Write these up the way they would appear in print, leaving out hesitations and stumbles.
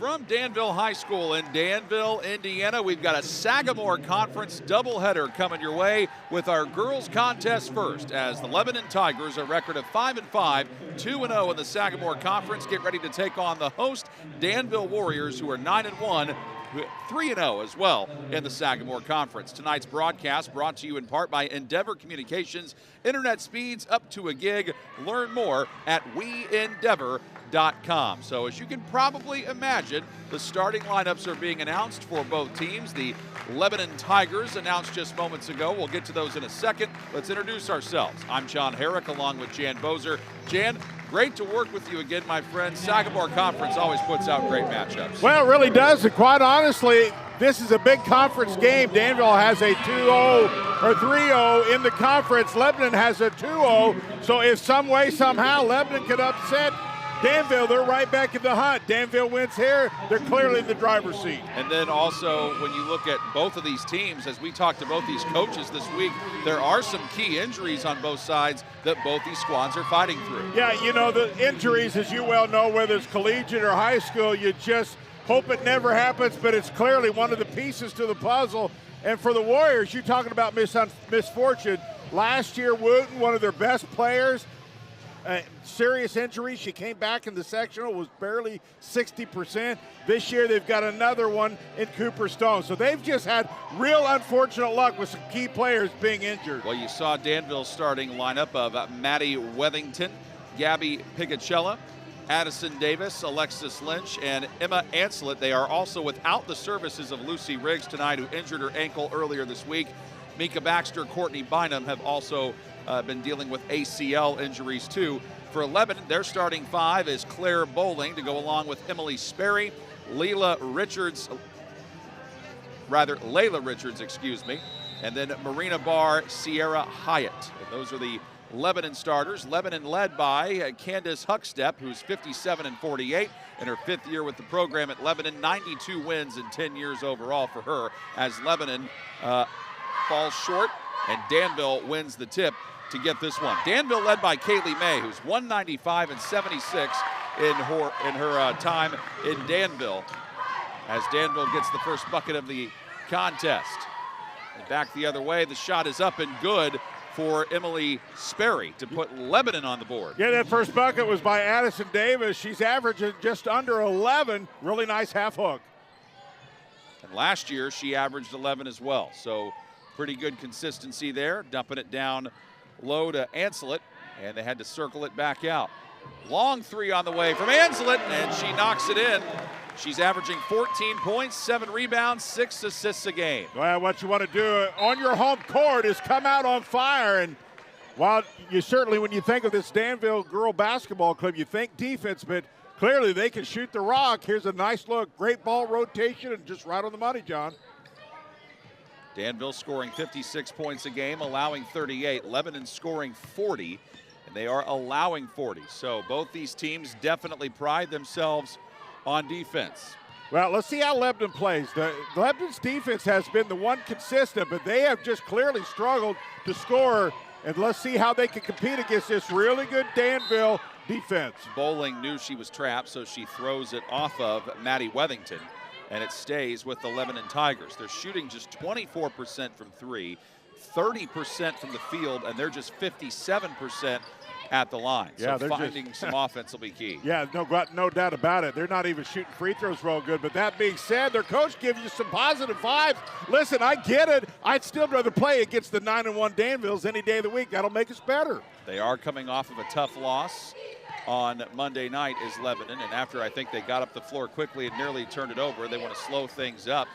from Danville High School in Danville, Indiana. We've got a Sagamore Conference doubleheader coming your way with our girls contest first, as the Lebanon Tigers, a record of 5-5, 2-0 in the Sagamore Conference, get ready to take on the host Danville Warriors, who are 9-1, 3-0 as well in the Sagamore Conference. Tonight's broadcast brought to you in part by Endeavor Communications. Internet speeds up to a gig. Learn more at weendeavor.com. So as you can probably imagine, the starting lineups are being announced for both teams. The Lebanon Tigers announced just moments ago. We'll get to those in a second. Let's introduce ourselves. I'm John Herrick along with Jan Bozer. Jan, great to work with you again, my friend. Sagamore Conference always puts out great matchups. Well, it really does, and quite honestly, this is a big conference game. Danville has a 2-0 or 3-0 in the conference. Lebanon has a 2-0, so if some way, somehow, Lebanon could upset Danville, they're right back in the hunt. Danville wins here, they're clearly in the driver's seat. And then also, when you look at both of these teams, as we talked to both these coaches this week, there are some key injuries on both sides that both these squads are fighting through. Yeah, you know, the injuries, as you well know, whether it's collegiate or high school, you just hope it never happens, but it's clearly one of the pieces to the puzzle. And for the Warriors, you're talking about misfortune. Last year, Wooten, one of their best players, serious injury. She came back in the sectional, was barely 60%. This year they've got another one in Cooper Stone. So they've just had real unfortunate luck with some key players being injured. Well, you saw Danville's starting lineup of Maddie Wethington, Gabby Pigacella, Addison Davis, Alexis Lynch, and Emma Anslet. They are also without the services of Lucy Riggs tonight, who injured her ankle earlier this week. Mika Baxter, Courtney Bynum have also been dealing with ACL injuries too. For Lebanon, their starting five is Claire Bowling to go along with Emily Sperry, Layla Richards, and then Marina Barr, Sierra Hyatt. And those are the Lebanon starters. Lebanon led by Candace Huckstep, who's 57-48 in her fifth year with the program at Lebanon. 92 wins in 10 years overall for her, as Lebanon falls short and Danville wins the tip to get this one. Danville led by Kaylee May, who's 195-76 in her time in Danville, as Danville gets the first bucket of the contest. And back the other way, the shot is up and good for Emily Sperry to put Lebanon on the board. Yeah, that first bucket was by Addison Davis. She's averaging just under 11. Really nice half hook. And last year, she averaged 11 as well. So pretty good consistency there, dumping it down low to Anslet, and they had to circle it back out. Long three on the way from Anslet, and she knocks it in. She's averaging 14 points, 7 rebounds, 6 assists a game. Well, what you want to do on your home court is come out on fire. And while you certainly, when you think of this Danville girl basketball club, you think defense, but clearly they can shoot the rock. Here's a nice look, great ball rotation, and just right on the money, John. Danville scoring 56 points a game, allowing 38. Lebanon scoring 40, and they are allowing 40. So both these teams definitely pride themselves on defense. Well, let's see how Lebanon plays. Lebanon's defense has been the one consistent, but they have just clearly struggled to score. And let's see how they can compete against this really good Danville defense. Bowling knew she was trapped, so she throws it off of Maddie Wethington, and it stays with the Lebanon Tigers. They're shooting just 24% from three, 30% from the field, and they're just 57% at the line. Yeah, so finding some offense will be key. Yeah, no doubt about it. They're not even shooting free throws real good. But that being said, their coach gives you some positive vibes. Listen, I get it. I'd still rather play against the 9-1 Danvilles any day of the week. That'll make us better. They are coming off of a tough loss on Monday night is Lebanon, and after I think they got up the floor quickly and nearly turned it over, they want to slow things up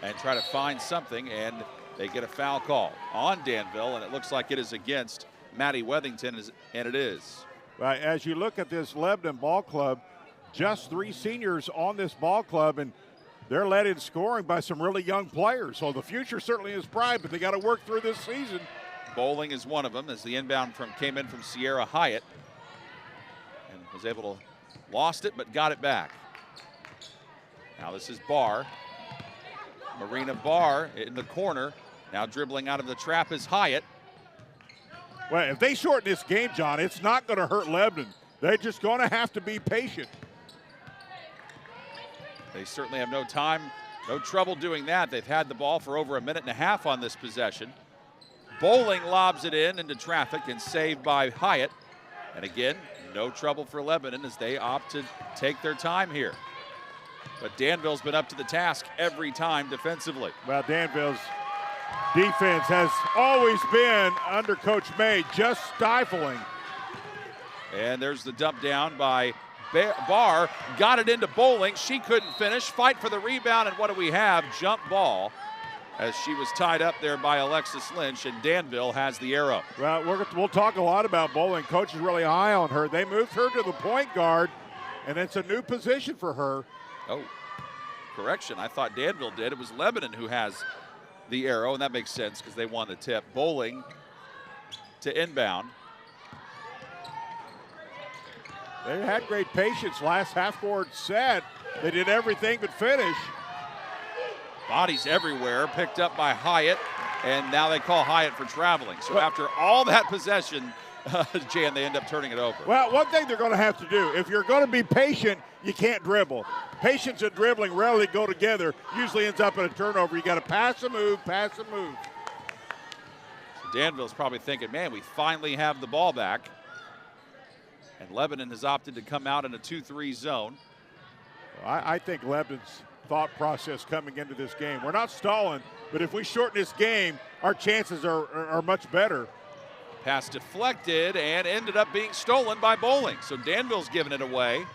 and try to find something, and they get a foul call on Danville, and it looks like it is against Maddie Wethington, and it is. Right, as you look at this Lebanon ball club, just 3 seniors on this ball club, and they're led in scoring by some really young players. So the future certainly is bright, but they got to work through this season. Bowling is one of them, as the inbound came in from Sierra Hyatt, and was able to lost it, but got it back. Now this is Barr. Marina Barr in the corner. Now dribbling out of the trap is Hyatt. Well, if they shorten this game, John, it's not going to hurt Lebanon. They're just going to have to be patient. They certainly have no trouble doing that. They've had the ball for over a minute and a half on this possession. Bowling lobs it into traffic and saved by Hyatt. And again, no trouble for Lebanon as they opt to take their time here. But Danville's been up to the task every time defensively. Well, Danville's defense has always been, under Coach May, just stifling. And there's the dump down by Barr. Got it into Bowling. She couldn't finish. Fight for the rebound, and what do we have? Jump ball, as she was tied up there by Alexis Lynch, and Danville has the arrow. Well, we'll talk a lot about Bowling. Coach is really high on her. They moved her to the point guard, and it's a new position for her. Oh, correction. I thought Danville did. It was Lebanon who has the arrow, and that makes sense because they won the tip. Bowling to inbound. They had great patience last half-court set. They did everything but finish. Bodies everywhere, picked up by Hyatt, and now they call Hyatt for traveling. So after all that possession, Jan, they end up turning it over. Well, one thing they're going to have to do, if you're going to be patient, you can't dribble. Patience and dribbling rarely go together. Usually ends up in a turnover. You got to pass a move, pass a move. So Danville's probably thinking, man, we finally have the ball back. And Lebanon has opted to come out in a 2-3 zone. Well, I think Lebanon's thought process coming into this game, we're not stalling, but if we shorten this game, our chances are much better. Pass deflected and ended up being stolen by Bowling. So Danville's giving it away.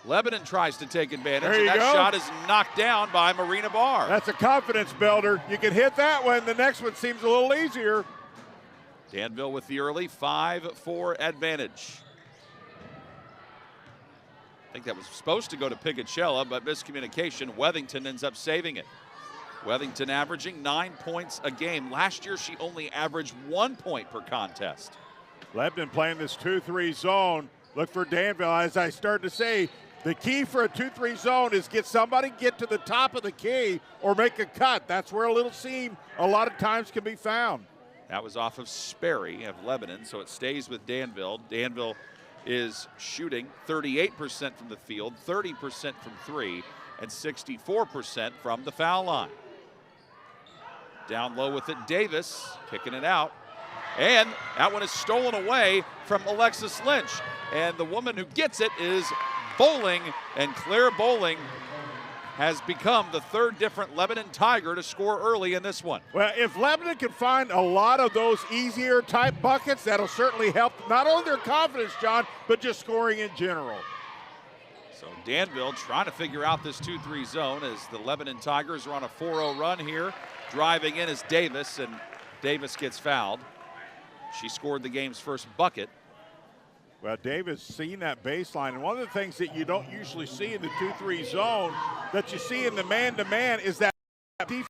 Lebanon tries to take advantage, and that shot is knocked down by Marina Barr. That's a confidence builder. You can hit that one. The next one seems a little easier. Danville with the early 5-4 advantage. I think that was supposed to go to Picachella, but miscommunication. Wethington ends up saving it. Wethington averaging 9 points a game. Last year, she only averaged 1 point per contest. Lebanon playing this 2-3 zone. Look for Danville. As I started to say, the key for a 2-3 zone is get to the top of the key or make a cut. That's where a little seam a lot of times can be found. That was off of Sperry of Lebanon, so it stays with Danville. Danville is shooting 38% from the field, 30% from three, and 64% from the foul line. Down low with it, Davis kicking it out. And that one is stolen away from Alexis Lynch. And the woman who gets it is Bowling, and Claire Bowling has become the third different Lebanon Tiger to score early in this one. Well, if Lebanon can find a lot of those easier type buckets, that'll certainly help not only their confidence, John, but just scoring in general. So Danville trying to figure out this 2-3 zone as the Lebanon Tigers are on a 4-0 run here. Driving in is Davis, and Davis gets fouled. She scored the game's first bucket. Well, Davis seen that baseline, and one of the things that you don't usually see in the 2-3 zone that you see in the man-to-man is that defense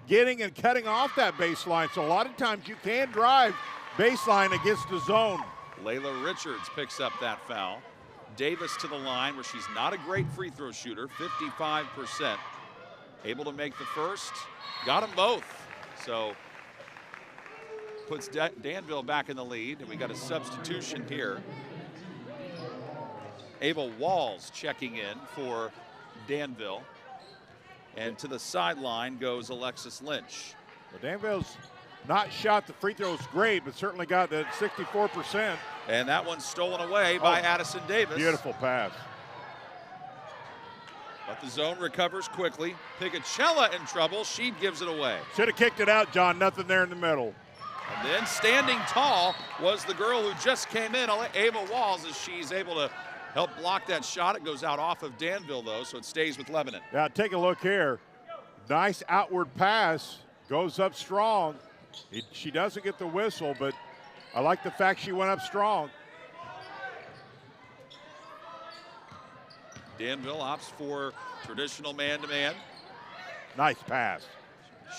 getting and cutting off that baseline. So a lot of times you can drive baseline against the zone. Layla Richards picks up that foul. Davis to the line where she's not a great free throw shooter, 55%. Able to make the first, got them both. So puts Danville back in the lead, and we got a substitution here. Ava Walls checking in for Danville. And to the sideline goes Alexis Lynch. Well, Danville's not shot the free throws great, but certainly got that 64%. And that one's stolen away by Addison Davis. Beautiful pass. But the zone recovers quickly. Picachella in trouble. She gives it away. Should have kicked it out, John. Nothing there in the middle. And then standing tall was the girl who just came in, Ava Walls, as she's able to help block that shot. It goes out off of Danville, though, so it stays with Lebanon. Now, take a look here. Nice outward pass. Goes up strong. She doesn't get the whistle, but I like the fact she went up strong. Danville opts for traditional man-to-man. Nice pass.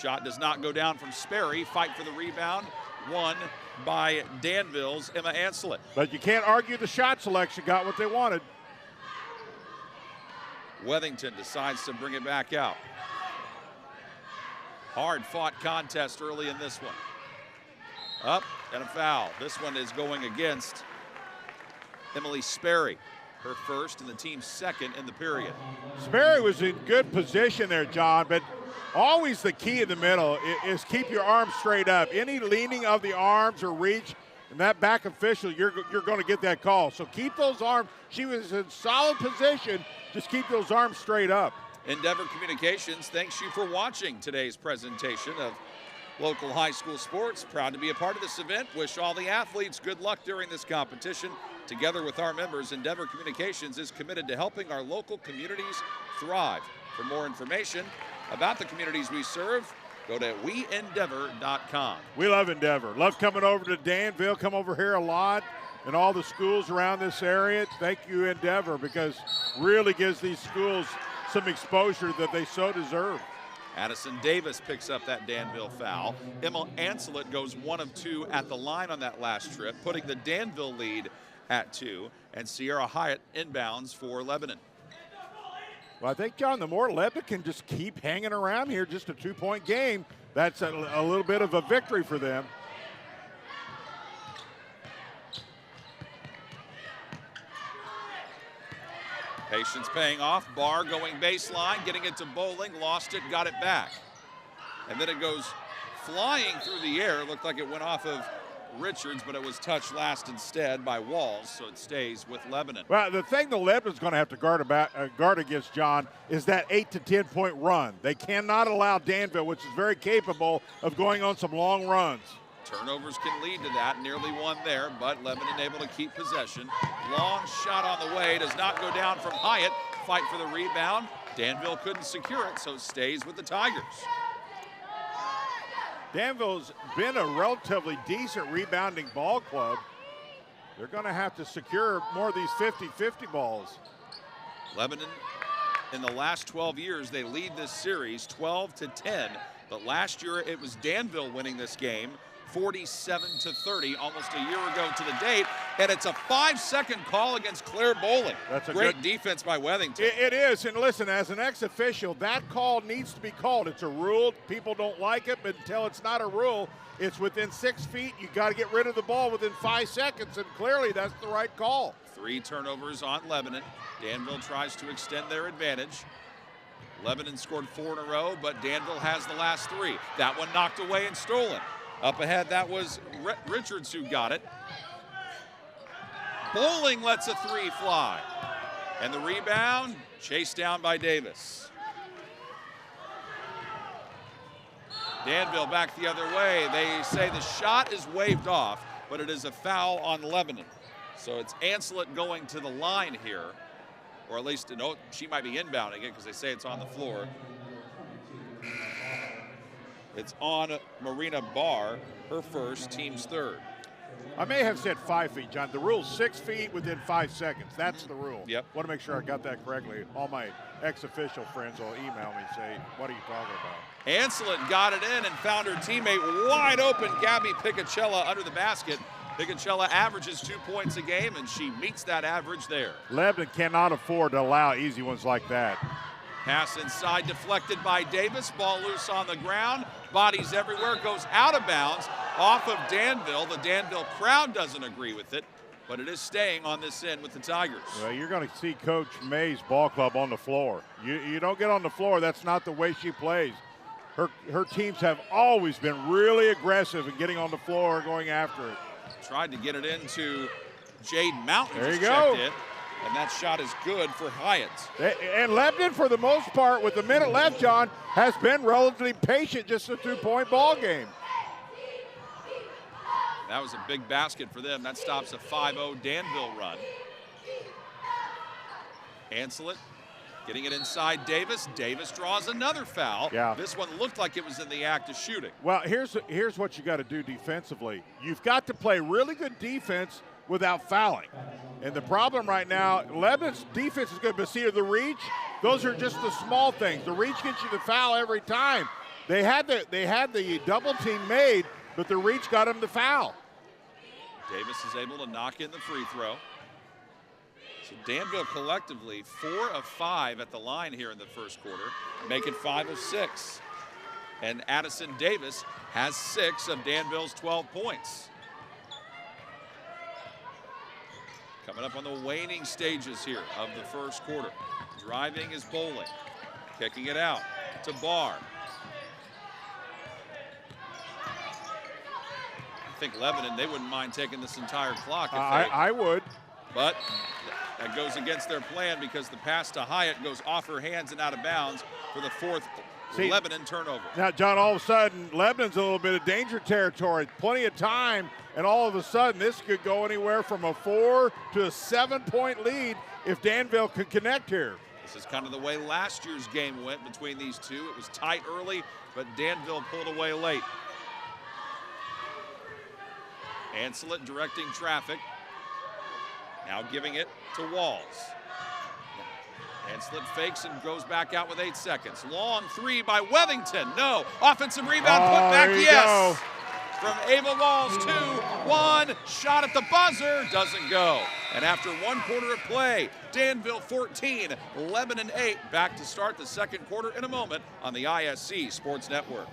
Shot does not go down from Sperry. Fight for the rebound. Won by Danville's Emma Ancelet. But you can't argue the shot selection. Got what they wanted. Wethington decides to bring it back out. Hard-fought contest early in this one. Up and a foul. This one is going against Emily Sperry. her first and the team's second in the period. Sperry was in good position there, John, but always the key in the middle is keep your arms straight up. Any leaning of the arms or reach, and that back official, you're going to get that call. So keep those arms. She was in solid position. Just keep those arms straight up. Endeavor Communications thanks you for watching today's presentation of local high school sports. Proud to be a part of this event. Wish all the athletes good luck during this competition. Together with our members, Endeavor Communications is committed to helping our local communities thrive. For more information about the communities we serve, go to weendeavor.com. We love Endeavor. Love coming over to Danville, come over here a lot, and all the schools around this area. Thank you, Endeavor, because really gives these schools some exposure that they so deserve. Addison Davis picks up that Danville foul. Emma Anselet goes 1 of 2 at the line on that last trip, putting the Danville lead at 2, and Sierra Hyatt inbounds for Lebanon. Well, I think, John, the more Lebanon can just keep hanging around here, just a 2-point game, that's a little bit of a victory for them. Patience paying off. Barr going baseline, getting it to Bowling, lost it, got it back. And then it goes flying through the air. Looked like it went off of Richards, but it was touched last instead by Walls, so it stays with Lebanon. Well, the thing the Lebanon's going to have to guard against, John, is that 8 to 10 point run. They cannot allow Danville, which is very capable of going on some long runs. Turnovers can lead to that. Nearly one there, but Lebanon able to keep possession. Long shot on the way. Does not go down from Hyatt. Fight for the rebound. Danville couldn't secure it, so it stays with the Tigers. Danville's been a relatively decent rebounding ball club. They're going to have to secure more of these 50-50 balls. Lebanon, in the last 12 years, they lead this series 12-10, but last year it was Danville winning this game 47-30, almost a year ago to the date, and it's a 5-second call against Claire Bowling. That's a great good defense by Wethington. It is, and listen, as an ex-official, that call needs to be called. It's a rule. People don't like it, but until it's not a rule, it's within 6 feet. You got to get rid of the ball within 5 seconds, and clearly that's the right call. 3 turnovers on Lebanon. Danville tries to extend their advantage. Lebanon scored 4 in a row, but Danville has the last 3. That one knocked away and stolen. Up ahead, that was Richards who got it. Bowling lets a 3 fly. And the rebound, chased down by Davis. Danville back the other way. They say the shot is waved off, but it is a foul on Lebanon. So it's Anselet going to the line here, or at least, no, she might be inbounding it because they say it's on the floor. It's on Marina Barr, her first, team's third. I may have said 5 feet, John. The rule's 6 feet within 5 seconds. That's the rule. Yep. Want to make sure I got that correctly. All my ex-official friends will email me and say, what are you talking about? Anselet got it in and found her teammate wide open, Gabby Picacella, under the basket. Picacella averages 2 points a game, and she meets that average there. Lebanon cannot afford to allow easy ones like that. Pass inside, deflected by Davis. Ball loose on the ground. Bodies everywhere. Goes out of bounds off of Danville. The Danville crowd doesn't agree with it, but it is staying on this end with the Tigers. Well, you're going to see Coach May's ball club on the floor. You don't get on the floor. That's not the way she plays. Her teams have always been really aggressive in getting on the floor, going after it. Tried to get it into Jade Mountain. There you go. Checked it. And that shot is good for Hyatt. And Lebanon, for the most part, with a minute left, John, has been relatively patient, just a 2-point ball game. That was a big basket for them. That stops a 5-0 Danville run. Anselet getting it inside Davis. Davis draws another foul. Yeah. This one looked like it was in the act of shooting. Well, here's what you got to do defensively. You've got to play really good defense without fouling. And the problem right now, Lebanon's defense is good, but see the reach, those are just the small things. The reach gets you the foul every time. They had the double team made, but the reach got them the foul. Davis is able to knock in the free throw. So Danville collectively 4 of 5 at the line here in the first quarter, make it 5 of 6. And Addison Davis has 6 of Danville's 12 points. Coming up on the waning stages here of the first quarter. Driving is Bowling. Kicking it out to Barr. I think Lebanon, they wouldn't mind taking this entire clock. If I would. But that goes against their plan because the pass to Hyatt goes off her hands and out of bounds for the fourth Lebanon turnover. Now, John, all of a sudden, Lebanon's a little bit of danger territory. Plenty of time, and all of a sudden, this could go anywhere from a 4 to a 7-point lead if Danville could connect here. This is kind of the way last year's game went between these two. It was tight early, but Danville pulled away late. Ancelet directing traffic. Now giving it to Walls. Ancelet fakes and goes back out with 8 seconds. Long three by Wethington. No. Offensive rebound put back. Yes. Go. From Ava Walls, 2-1. Shot at the buzzer. Doesn't go. And after 1 quarter of play, Danville 14, Lebanon 8. Back to start the second quarter in a moment on the ISC Sports Network.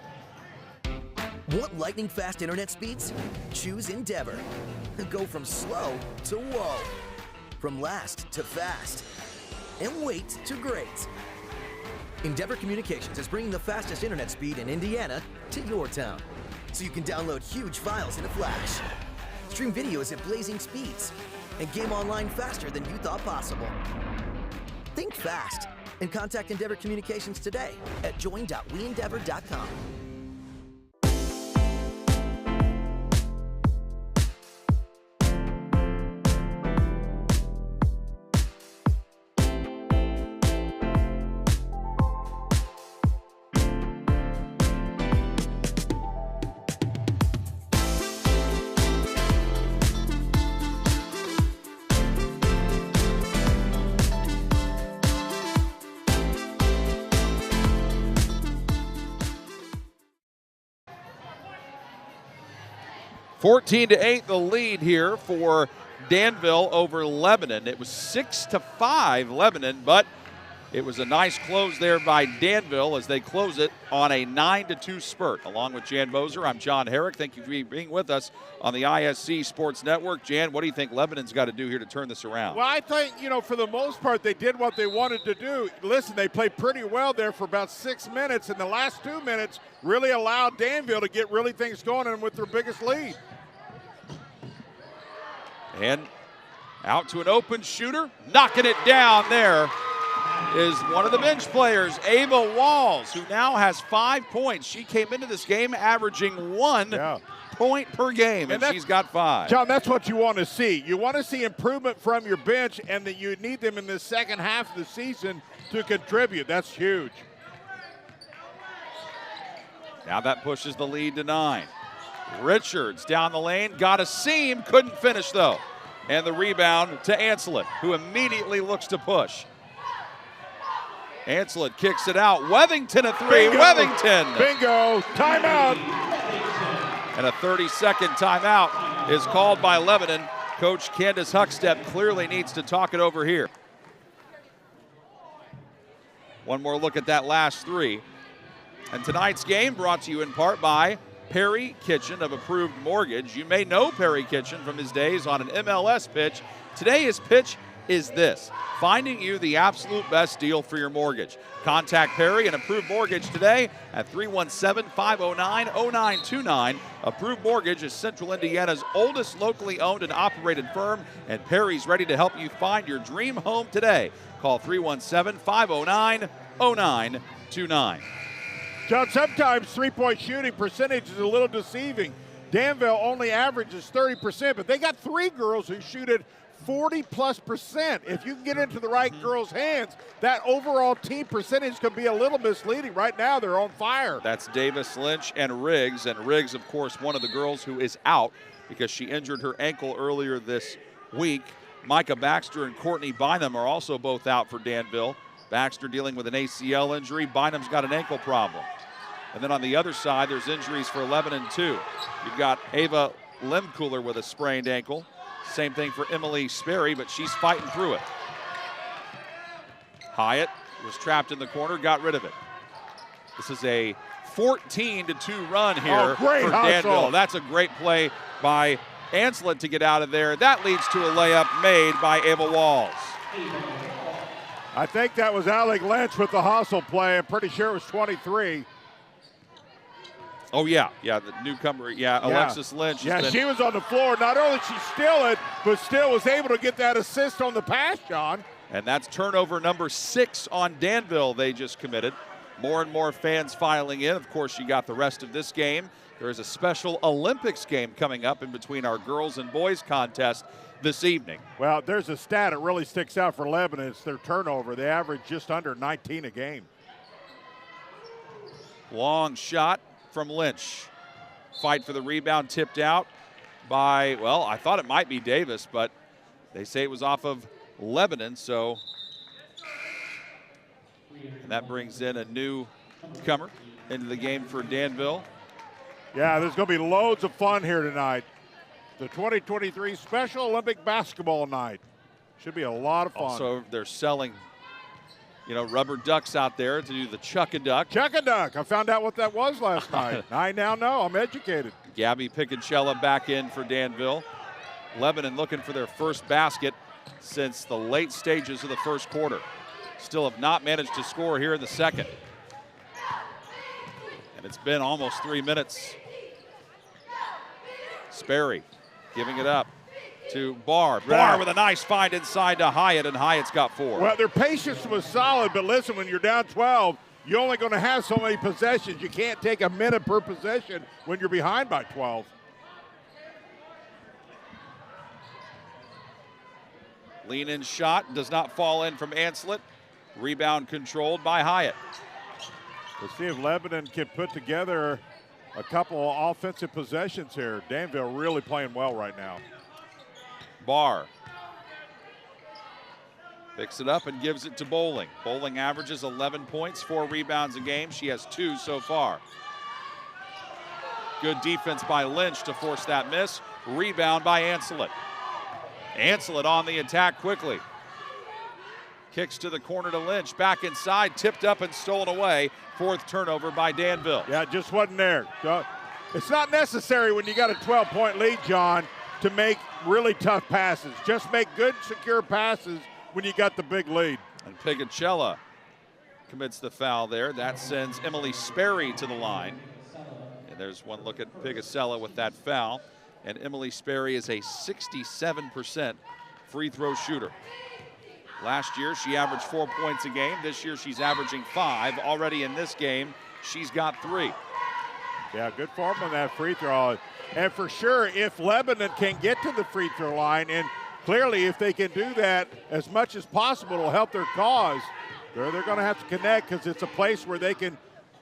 Want lightning fast internet speeds? Choose Endeavor. Go from slow to whoa. From last to fast. And wait to great. Endeavor Communications is bringing the fastest internet speed in Indiana to your town. So you can download huge files in a flash. Stream videos at blazing speeds. And game online faster than you thought possible. Think fast and contact Endeavor Communications today at join.weendeavor.com. Fourteen to 8, the lead here for Danville over Lebanon. It was 6-5 Lebanon, but it was a nice close there by Danville as they close it on a 9-2 spurt. Along with Jan Moser, I'm John Herrick. Thank you for being with us on the ISC Sports Network. Jan, what do you think Lebanon's got to do here to turn this around? Well, I think, for the most part, they did what they wanted to do. Listen, they played pretty well there for about 6 minutes, and the last 2 minutes really allowed Danville to get really things going and with their biggest lead. And out to an open shooter, knocking it down there is one of the bench players, Ava Walls, who now has 5 points. She came into this game averaging 1 point per game, and she's got 5. John, that's what you want to see. You want to see improvement from your bench, and that you need them in the second half of the season to contribute. That's huge. Now that pushes the lead to 9. Richards down the lane, got a seam, couldn't finish though. And the rebound to Ancelet, who immediately looks to push. Ancelet kicks it out. Wethington a 3. Bingo. Wethington. Bingo. Timeout. And a 30-second timeout is called by Lebanon. Coach Candace Huckstep clearly needs to talk it over here. One more look at that last 3. And tonight's game brought to you in part by Perry Kitchen of Approved Mortgage. You may know Perry Kitchen from his days on an MLS pitch. Today his pitch is this: finding you the absolute best deal for your mortgage. Contact Perry and Approved Mortgage today at 317-509-0929. Approved Mortgage is Central Indiana's oldest locally owned and operated firm, and Perry's ready to help you find your dream home today. Call 317-509-0929. John, sometimes three-point shooting percentage is a little deceiving. Danville only averages 30%, but they got 3 girls who shoot it 40+%. If you can get into the right girls' hands, that overall team percentage could be a little misleading. Right now, they're on fire. That's Davis Lynch and Riggs, of course, one of the girls who is out because she injured her ankle earlier this week. Micah Baxter and Courtney Bynum are also both out for Danville. Baxter dealing with an ACL injury. Bynum's got an ankle problem. And then on the other side, there's injuries for Lebanon too. You've got Ava Limcooler with a sprained ankle. Same thing for Emily Sperry, but she's fighting through it. Hyatt was trapped in the corner, got rid of it. This is a 14-2 run here for Danville. That's a great play by Anslet to get out of there. That leads to a layup made by Ava Walls. I think that was Alec Lynch with the hustle play. I'm pretty sure it was 23. Oh, yeah, the newcomer, Alexis Lynch. Yeah, she was on the floor. Not only did she steal it, but still was able to get that assist on the pass, John. And that's turnover number 6 on Danville they just committed. More and more fans filing in. Of course, you got the rest of this game. There is a special Olympics game coming up in between our girls and boys contest this evening. Well, there's a stat that really sticks out for Lebanon. It's their turnover. They average just under 19 a game. Long shot from Lynch. Fight for the rebound, tipped out by, well, I thought it might be Davis, but they say it was off of Lebanon, so. And that brings in a newcomer into the game for Danville. Yeah, there's going to be loads of fun here tonight. The 2023 Special Olympic Basketball Night. Should be a lot of fun. Also, they're selling, rubber ducks out there to do the chuck and duck. Chuck and duck. I found out what that was last night. I now know. I'm educated. Gabby Picanchella back in for Danville. Lebanon looking for their first basket since the late stages of the first quarter. Still have not managed to score here in the second. And it's been almost 3 minutes. Sperry giving it up to Barr. Barr with a nice find inside to Hyatt, and Hyatt's got 4. Well, their patience was solid, but listen, when you're down 12, you're only going to have so many possessions. You can't take a minute per possession when you're behind by 12. Lean-in shot does not fall in from Anslet. Rebound controlled by Hyatt. Let's see if Lebanon can put together a couple of offensive possessions here. Danville really playing well right now. Barr picks it up and gives it to Bowling. Bowling averages 11 points, 4 rebounds a game. She has 2 so far. Good defense by Lynch to force that miss. Rebound by Anslet. Anslet on the attack quickly. Kicks to the corner to Lynch. Back inside, tipped up and stolen away. 4th turnover by Danville. Yeah, it just wasn't there. It's not necessary when you got a 12-point lead, John, to make really tough passes. Just make good, secure passes when you got the big lead. And Piganchella commits the foul there. That sends Emily Sperry to the line. And there's one look at Piganchella with that foul. And Emily Sperry is a 67% free throw shooter. Last year, she averaged 4 points a game. This year, she's averaging 5. Already in this game, she's got 3. Yeah, good form on that free throw. And for sure, if Lebanon can get to the free throw line, and clearly if they can do that as much as possible, it'll help their cause. They're going to have to connect because it's a place where they can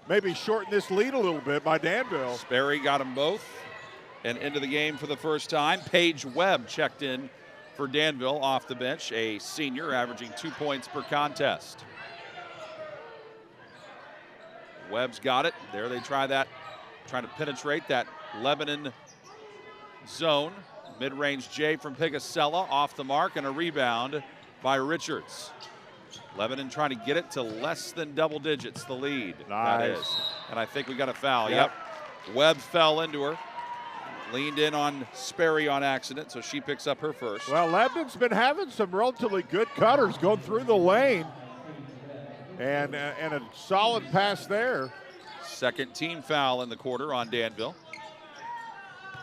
maybe shorten this lead a little bit by Danville. Sperry got them both and into the game for the first time. Paige Webb checked in for Danville off the bench, a senior averaging 2 points per contest. Webb's got it. There they try that, trying to penetrate that Lebanon zone. Mid-range J from Piganchella off the mark, and a rebound by Richards. Lebanon trying to get it to less than double digits, the lead. Nice. That is. And I think we got a foul. Yep. Webb fell into her. Leaned in on Sperry on accident, so she picks up her first. Well, Lebanon's been having some relatively good cutters going through the lane. And a solid pass there. Second team foul in the quarter on Danville.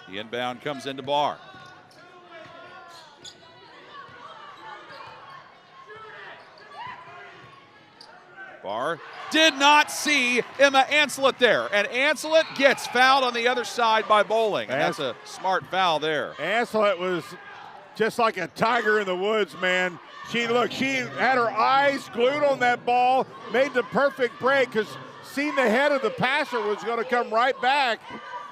The inbound comes into Barr. Barr did not see Emma Anslet there, and Anslet gets fouled on the other side by Bowling, and that's a smart foul there. Anslet was just like a tiger in the woods, man. She had her eyes glued on that ball, made the perfect break because seen the head of the passer was going to come right back.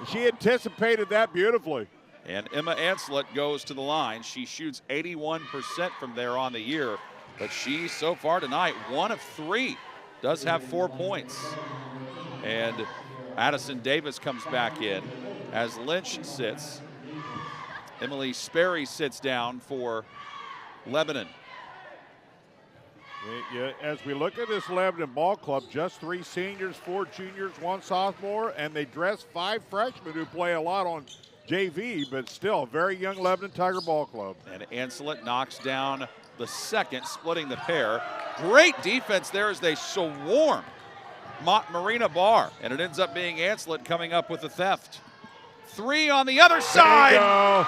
She anticipated that beautifully. And Emma Anslet goes to the line. She shoots 81% from there on the year, but she, so far tonight, 1 of 3. Does have 4 points. And Addison Davis comes back in as Lynch sits. Emily Sperry sits down for Lebanon. As we look at this Lebanon ball club, just 3 seniors, 4 juniors, 1 sophomore, and they dress 5 freshmen who play a lot on JV, but still a very young Lebanon Tiger Ball Club. And Ancelet knocks down the second, splitting the pair. Great defense there as they swarm Marina Barr, and it ends up being Ancelet coming up with the theft. 3 on the other side. There you go.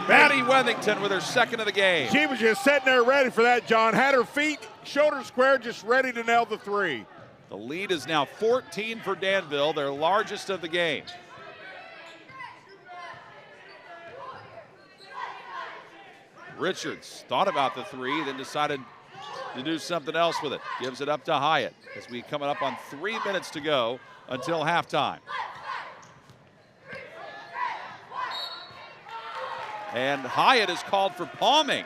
Maddie Wethington with her second of the game. She was just sitting there ready for that, John. Had her feet shoulder square, just ready to nail the 3. The lead is now 14 for Danville, their largest of the game. Richards thought about the 3, then decided to do something else with it. Gives it up to Hyatt as we coming up on 3 minutes to go until halftime. And Hyatt is called for palming.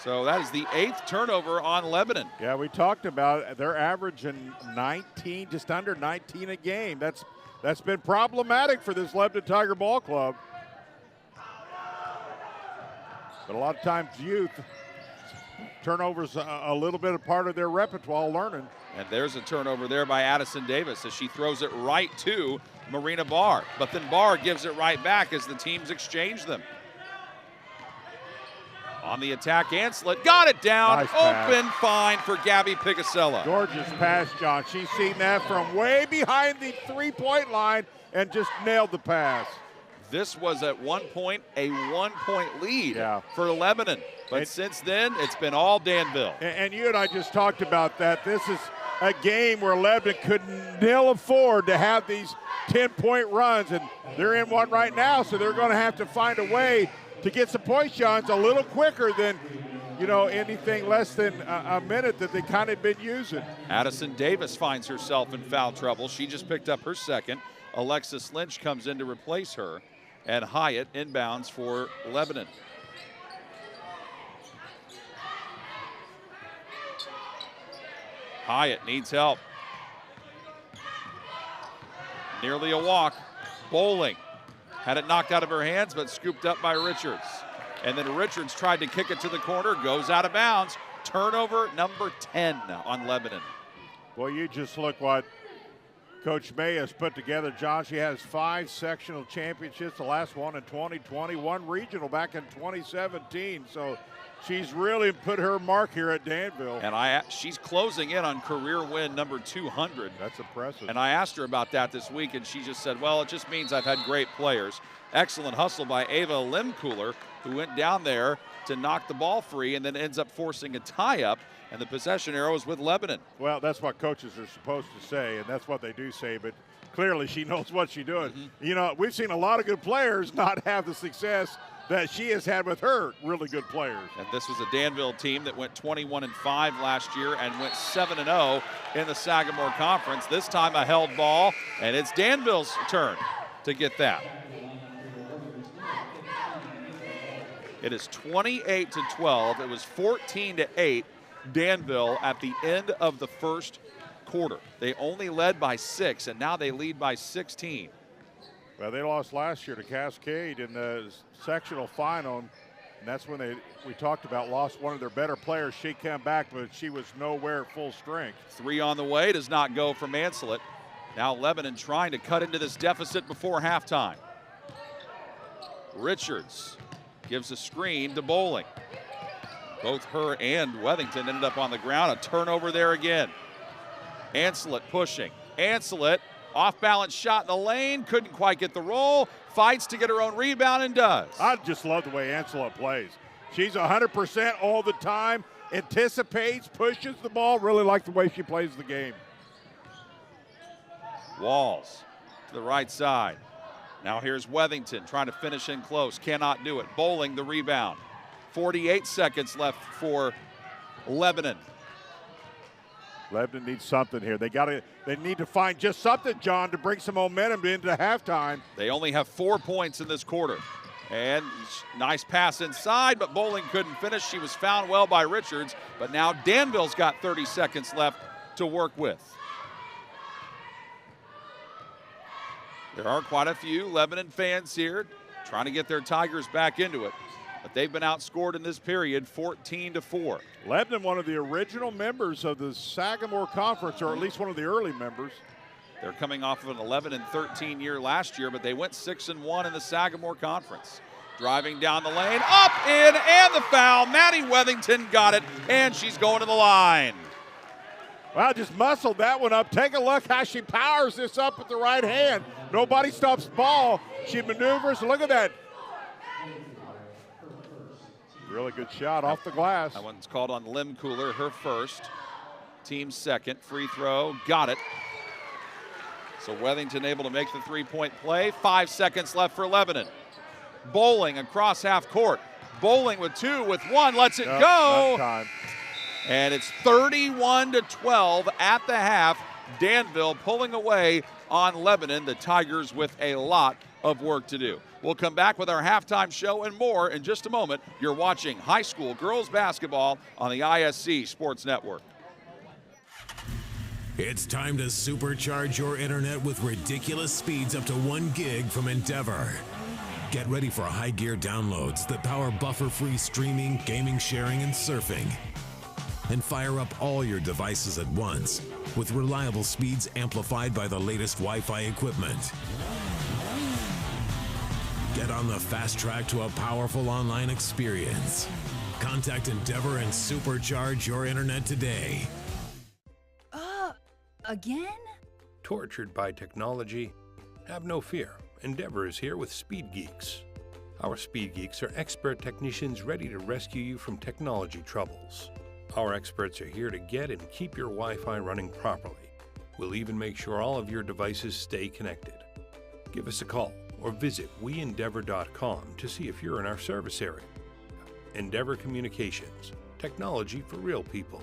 So that is the 8th turnover on Lebanon. Yeah, we talked about it. They're averaging 19, just under 19 a game. That's been problematic for this Lebanon Tiger Ball Club. But a lot of times youth, turnovers a little bit a part of their repertoire learning. And there's a turnover there by Addison Davis as she throws it right to Marina Barr. But then Barr gives it right back as the teams exchange them. On the attack, Ancelet got it down. Nice Open pass. Fine for Gabby Picasella. Gorgeous pass, John. She's seen that from way behind the 3-point line and just nailed the pass. This was at one point a 1-point lead for Lebanon. But since then, it's been all Danville. And you and I just talked about that. This is a game where Lebanon could ill afford to have these 10-point runs, and they're in one right now, so they're going to have to find a way to get some points, John, a little quicker than, you know, anything less than a minute that they kind of been using. Addison Davis finds herself in foul trouble. She just picked up her second. Alexis Lynch comes in to replace her. And Hyatt inbounds for Lebanon. Hyatt needs help. Nearly a walk. Bowling had it knocked out of her hands, but scooped up by Richards. And then Richards tried to kick it to the corner, goes out of bounds. Turnover number 10 on Lebanon. Boy, you just look what Coach May has put together, John. She has 5 sectional championships, the last one in 2020, 1 regional back in 2017. So she's really put her mark here at Danville. And she's closing in on career win number 200. That's impressive. And I asked her about that this week, and she just said, well, it just means I've had great players. Excellent hustle by Ava Limcooler, who went down there to knock the ball free and then ends up forcing a tie-up. And the possession arrow is with Lebanon. Well, that's what coaches are supposed to say, and that's what they do say, but clearly she knows what she's doing. You know, we've seen a lot of good players not have the success that she has had with her really good players. And this was a Danville team that went 21-5 last year and went 7-0 in the Sagamore Conference. This time a held ball, and it's Danville's turn to get that. It is 28-12. It was 14-8. Danville at the end of the first quarter. They only led by 6, and now they lead by 16. Well, they lost last year to Cascade in the sectional final, and that's when we talked about lost one of their better players. She came back, but she was nowhere at full strength. 3 on the way, does not go from Ancelet. Now Lebanon trying to cut into this deficit before halftime. Richards gives a screen to Bowling. Both her and Wethington ended up on the ground. A turnover there again. Ancelet pushing. Ancelet, off-balance shot in the lane. Couldn't quite get the roll. Fights to get her own rebound and does. I just love the way Ancelet plays. She's 100% all the time. Anticipates, pushes the ball. Really like the way she plays the game. Walls to the right side. Now here's Wethington trying to finish in close. Cannot do it. Bowling the rebound. 48 seconds left for Lebanon. Lebanon needs something here. They need to find just something, John, to bring some momentum into halftime. They only have 4 points in this quarter. And nice pass inside, but Bowling couldn't finish. She was found well by Richards, but now Danville's got 30 seconds left to work with. There are quite a few Lebanon fans here trying to get their Tigers back into it. But they've been outscored in this period 14-4. Lebanon, one of the original members of the Sagamore Conference, or at least one of the early members. They're coming off of an 11-13 year last year, but they went 6-1 in the Sagamore Conference. Driving down the lane, up, in, and the foul. Maddie Wethington got it, and she's going to the line. Well, just muscled that one up. Take a look how she powers this up with the right hand. Nobody stops the ball. She maneuvers. Look at that. Really good shot off the glass. That one's called on Lim Cooler, her first. Team second. Free throw, got it. So Wethington able to make the three-point play. 5 seconds left for Lebanon. Bowling across half court. Bowling with 2, with 1, lets it go. Time. And it's 31-12 at the half. Danville pulling away on Lebanon. The Tigers with a lot of work to do. We'll come back with our halftime show and more in just a moment. You're watching high school girls basketball on the ISC Sports Network. It's time to supercharge your internet with ridiculous speeds up to 1 gig from Endeavor. Get ready for high gear downloads that power buffer-free streaming, gaming, sharing, and surfing. And fire up all your devices at once with reliable speeds amplified by the latest Wi-Fi equipment. Get on the fast track to a powerful online experience. Contact Endeavor and supercharge your internet today. Again? Tortured by technology? Have no fear. Endeavor is here with Speed Geeks. Our Speed Geeks are expert technicians ready to rescue you from technology troubles. Our experts are here to get and keep your Wi-Fi running properly. We'll even make sure all of your devices stay connected. Give us a call or visit weendeavor.com to see if you're in our service area. Endeavor Communications. Technology for real people.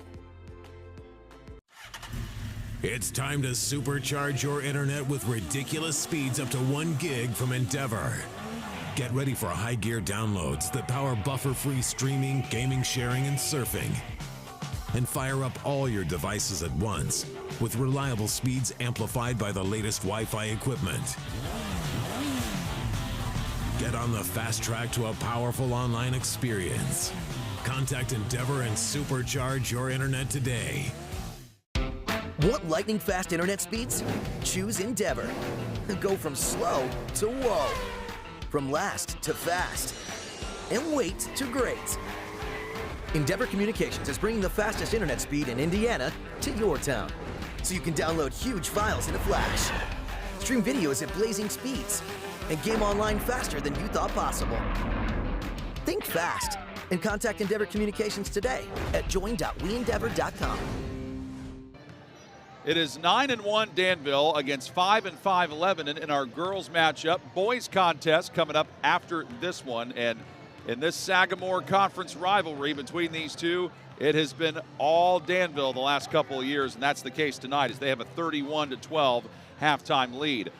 It's time to supercharge your internet with ridiculous speeds up to 1 gig from Endeavor. Get ready for high gear downloads that power buffer-free streaming, gaming, sharing, and surfing. And fire up all your devices at once with reliable speeds amplified by the latest Wi-Fi equipment. Get on the fast track to a powerful online experience. Contact Endeavor and supercharge your internet today. Want lightning-fast internet speeds? Choose Endeavor. Go from slow to whoa. From last to fast. And wait to great. Endeavor Communications is bringing the fastest internet speed in Indiana to your town. So you can download huge files in a flash. Stream videos at blazing speeds. And game online faster than you thought possible. Think fast and contact Endeavor Communications today at join.weendeavor.com. It is 9-1 Danville against 5-5 Lebanon in our girls matchup. Boys contest coming up after this one. And in this Sagamore Conference rivalry between these two, it has been all Danville the last couple of years, and that's the case tonight as they have a 31-12 halftime lead.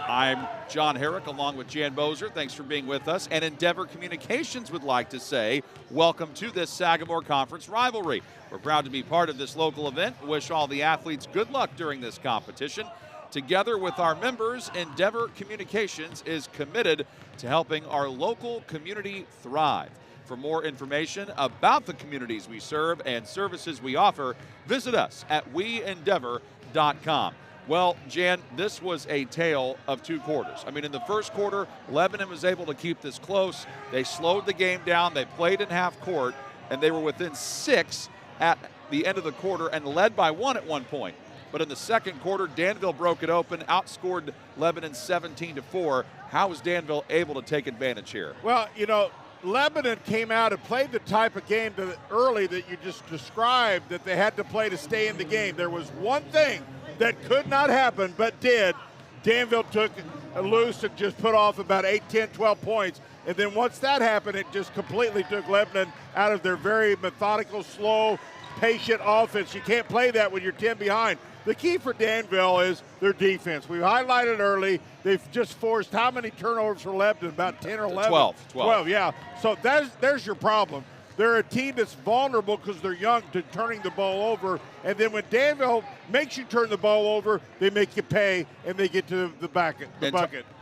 I'm John Herrick along with Jan Bozer. Thanks for being with us. And Endeavor Communications would like to say welcome to this Sagamore Conference rivalry. We're proud to be part of this local event. Wish all the athletes good luck during this competition. Together with our members, Endeavor Communications is committed to helping our local community thrive. For more information about the communities we serve and services we offer, visit us at weendeavor.com. Well, Jan, this was a tale of 2 quarters. I mean, in the first quarter, Lebanon was able to keep this close. They slowed the game down. They played in half court, and they were within 6 at the end of the quarter and led by 1 at one point. But in the second quarter, Danville broke it open, outscored Lebanon 17-4. How was Danville able to take advantage here? Well, you know, Lebanon came out and played the type of game early that you just described that they had to play to stay in the game. There was one thing that could not happen, but did. Danville took loose and just put off about 8, 10, 12 points. And then once that happened, it just completely took Lebanon out of their very methodical, slow, patient offense. You can't play that when you're 10 behind. The key for Danville is their defense. We highlighted early. They've just forced how many turnovers for Lebanon? About 10 or 11? 12, yeah. So there's your problem. They're a team that's vulnerable because they're young to turning the ball over. And then when Danville makes you turn the ball over, they make you pay, and they get to the bucket.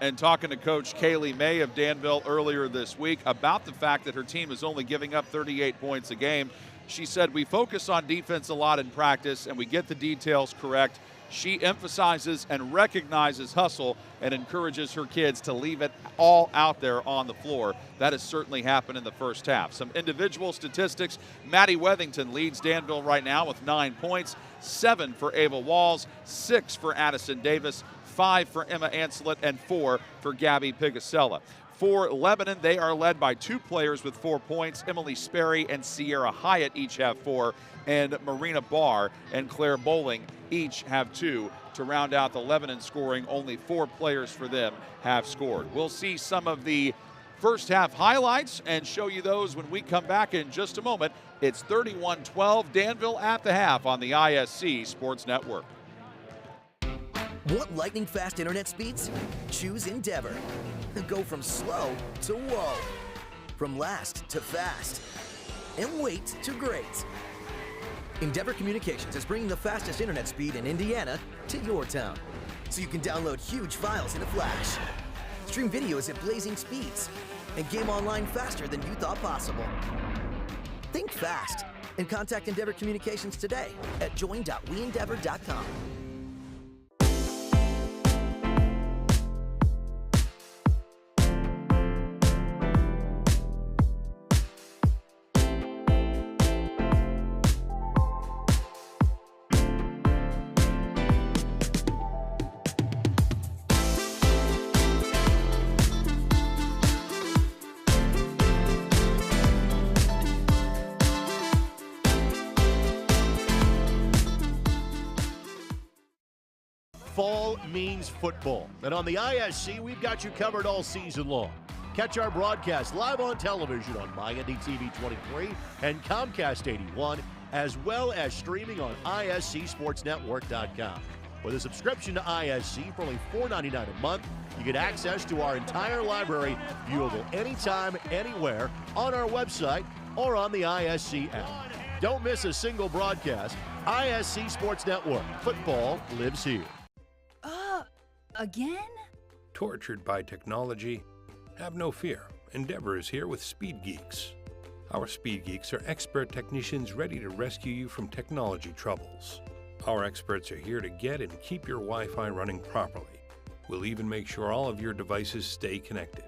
And talking to Coach Kaylee May of Danville earlier this week about the fact that her team is only giving up 38 points a game, She said, we focus on defense a lot in practice and we get the details correct. She emphasizes and recognizes hustle and encourages her kids to leave it all out there on the floor. That has certainly happened in the first half. Some individual statistics. Maddie Wethington leads Danville right now with 9 points, 7 for Ava Walls, 6 for Addison Davis, 5 for Emma Ancelet, and 4 for Gabby Pigasella. For Lebanon, they are led by 2 players with 4 points. Emily Sperry and Sierra Hyatt each have 4, and Marina Barr and Claire Bowling each have 2. To round out the Lebanon scoring, only 4 players for them have scored. We'll see some of the first half highlights and show you those when we come back in just a moment. It's 31-12 Danville at the half on the ISC Sports Network. Want lightning fast internet speeds? Choose Endeavor. Go from slow to whoa. From last to fast. And wait to great. Endeavor Communications is bringing the fastest internet speed in Indiana to your town, so you can download huge files in a flash, stream videos at blazing speeds, and game online faster than you thought possible. Think fast and contact Endeavor Communications today at join.weendeavor.com. Fall means football, and on the ISC, we've got you covered all season long. Catch our broadcast live on television on MyNDTV 23 and Comcast 81, as well as streaming on ISCSportsNetwork.com. With a subscription to ISC for only $4.99 a month, you get access to our entire library, viewable anytime, anywhere, on our website or on the ISC app. Don't miss a single broadcast. ISC Sports Network. Football lives here. Again? Tortured by technology? Have no fear. Endeavor is here with Speed Geeks. Our Speed Geeks are expert technicians ready to rescue you from technology troubles. Our experts are here to get and keep your Wi-Fi running properly. We'll even make sure all of your devices stay connected.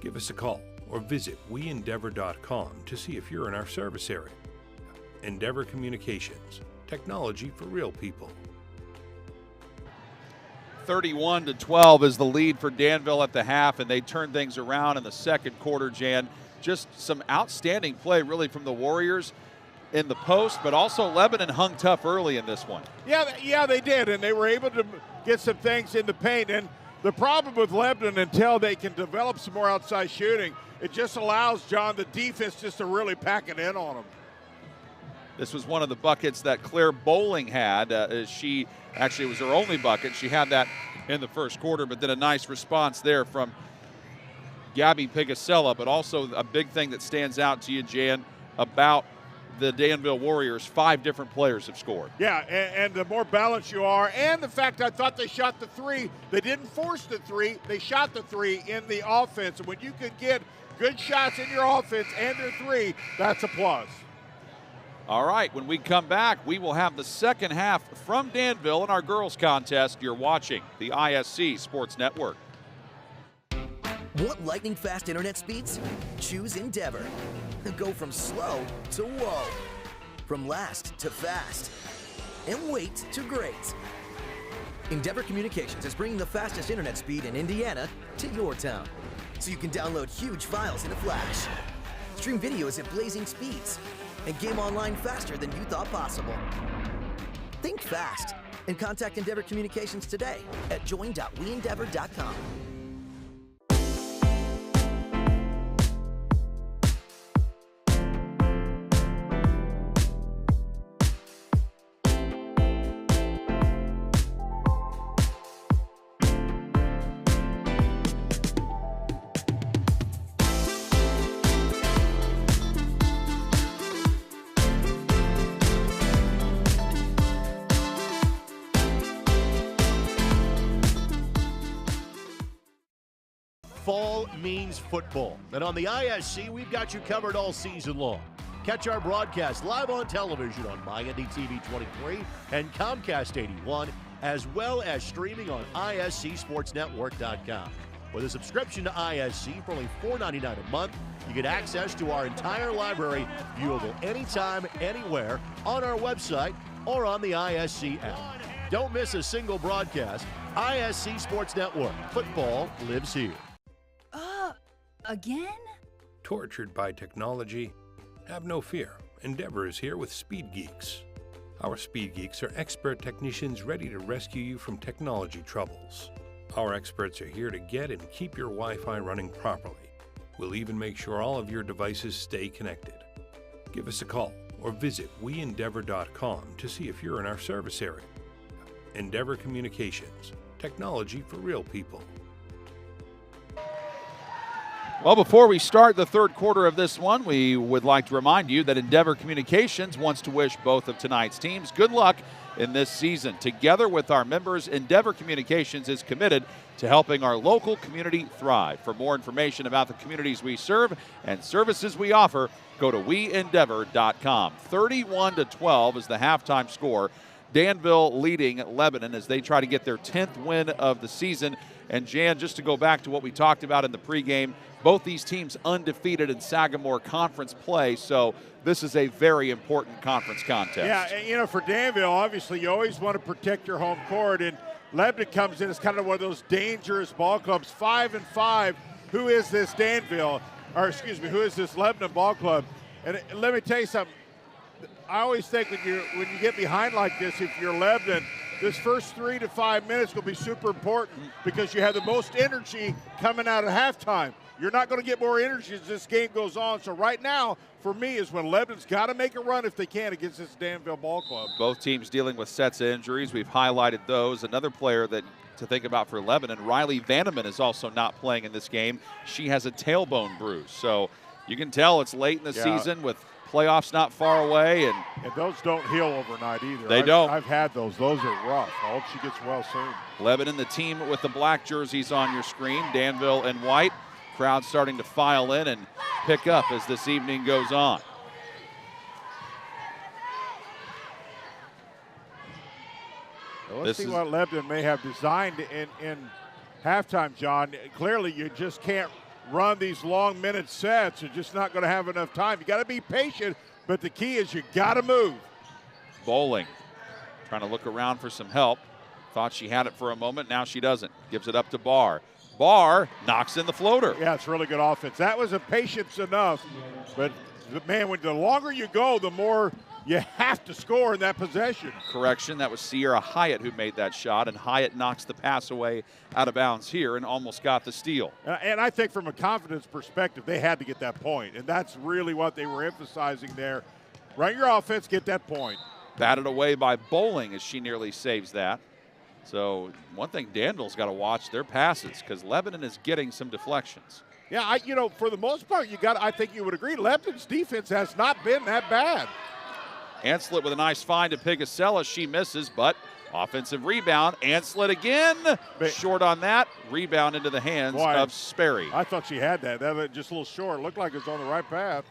Give us a call or visit weendeavor.com to see if you're in our service area. Endeavor Communications. Technology for real people. 31-12 is the lead for Danville at the half, and they turn things around in the second quarter, Jan. Just some outstanding play, really, from the Warriors in the post, but also Lebanon hung tough early in this one. Yeah, they did, and they were able to get some things in the paint. And the problem with Lebanon, until they can develop some more outside shooting, it just allows, John, the defense just to really pack it in on them. This was one of the buckets that Claire Bowling had. She actually, it was her only bucket. She had that in the first quarter, but then a nice response there from Gabby Pigasella. But also a big thing that stands out to you, Jan, about the Danville Warriors, 5 different players have scored. Yeah, and the more balanced you are, and the fact I thought they shot the 3. They didn't force the 3. They shot the 3 in the offense. And when you can get good shots in your offense and their 3, that's a plus. All right, when we come back, we will have the second half from Danville in our girls contest. You're watching the ISC Sports Network. Want lightning fast internet speeds? Choose Endeavor. Go from slow to whoa. From last to fast. And wait to great. Endeavor Communications is bringing the fastest internet speed in Indiana to your town, so you can download huge files in a flash, stream videos at blazing speeds, and game online faster than you thought possible. Think fast and contact Endeavor Communications today at join.weendeavor.com. Fall means football, and on the ISC, we've got you covered all season long. Catch our broadcast live on television on MyNDTV 23 and Comcast 81, as well as streaming on ISCSportsNetwork.com. With a subscription to ISC for only $4.99 a month, you get access to our entire library, viewable anytime, anywhere, on our website or on the ISC app. Don't miss a single broadcast. ISC Sports Network. Football lives here. Again? Tortured by technology? Have no fear. Endeavor is here with Speed Geeks. Our Speed Geeks are expert technicians ready to rescue you from technology troubles. Our experts are here to get and keep your Wi-Fi running properly. We'll even make sure all of your devices stay connected. Give us a call or visit weendeavor.com to see if you're in our service area. Endeavor Communications, technology for real people. Well, before we start the third quarter of this one, we would like to remind you that Endeavor Communications wants to wish both of tonight's teams good luck in this season. Together with our members, Endeavor Communications is committed to helping our local community thrive. For more information about the communities we serve and services we offer, go to weendeavor.com. 31-12 is the halftime score. Danville leading Lebanon as they try to get their 10th win of the season. And Jan, just to go back to what we talked about in the pregame, both these teams undefeated in Sagamore Conference play, so this is a very important conference contest. Yeah, and you know, for Danville, obviously you always want to protect your home court, and Lebanon comes in as kind of one of those dangerous ball clubs, 5-5. Who is this Danville, or excuse me, who is this Lebanon ball club? And let me tell you something. I always think when you get behind like this, if you're Lebanon, this first 3 to 5 minutes will be super important because you have the most energy coming out at halftime. You're not going to get more energy as this game goes on. So right now, for me, is when Lebanon's got to make a run if they can against this Danville ball club. Both teams dealing with sets of injuries. We've highlighted those. Another player that to think about for Lebanon, Riley Vandeman, is also not playing in this game. She has a tailbone bruise. So you can tell it's late in the season with playoffs not far away. And those don't heal overnight either. They don't. I've had those. Those are rough. I hope she gets well soon. Lebanon, the team with the black jerseys on your screen, Danville and white. Crowd starting to file in and pick up as this evening goes on. Well, let's see what Lebanon may have designed in halftime, John. Clearly, you just can't run these long minute sets. You're just not going to have enough time. You got to be patient, but the key is you got to move. Bowling, trying to look around for some help. Thought she had it for a moment. Now she doesn't. Gives it up to Barr. Barr knocks in the floater. Yeah, it's really good offense. That was a patience enough, but man, the longer you go, the more you have to score in that possession. Correction, that was Sierra Hyatt who made that shot, and Hyatt knocks the pass away out of bounds here and almost got the steal. And I think from a confidence perspective, they had to get that point, and that's really what they were emphasizing there. Run your offense, get that point. Batted away by Bowling as she nearly saves that. So one thing Danville's got to watch their passes because Lebanon is getting some deflections. Yeah, for the most part, I think you would agree, Lebanon's defense has not been that bad. Anslet with a nice find to Picasella. She misses, but offensive rebound. Anslet again. Short on that. Rebound into the hands of Sperry. I thought she had that. That was just a little short. Looked like it was on the right path.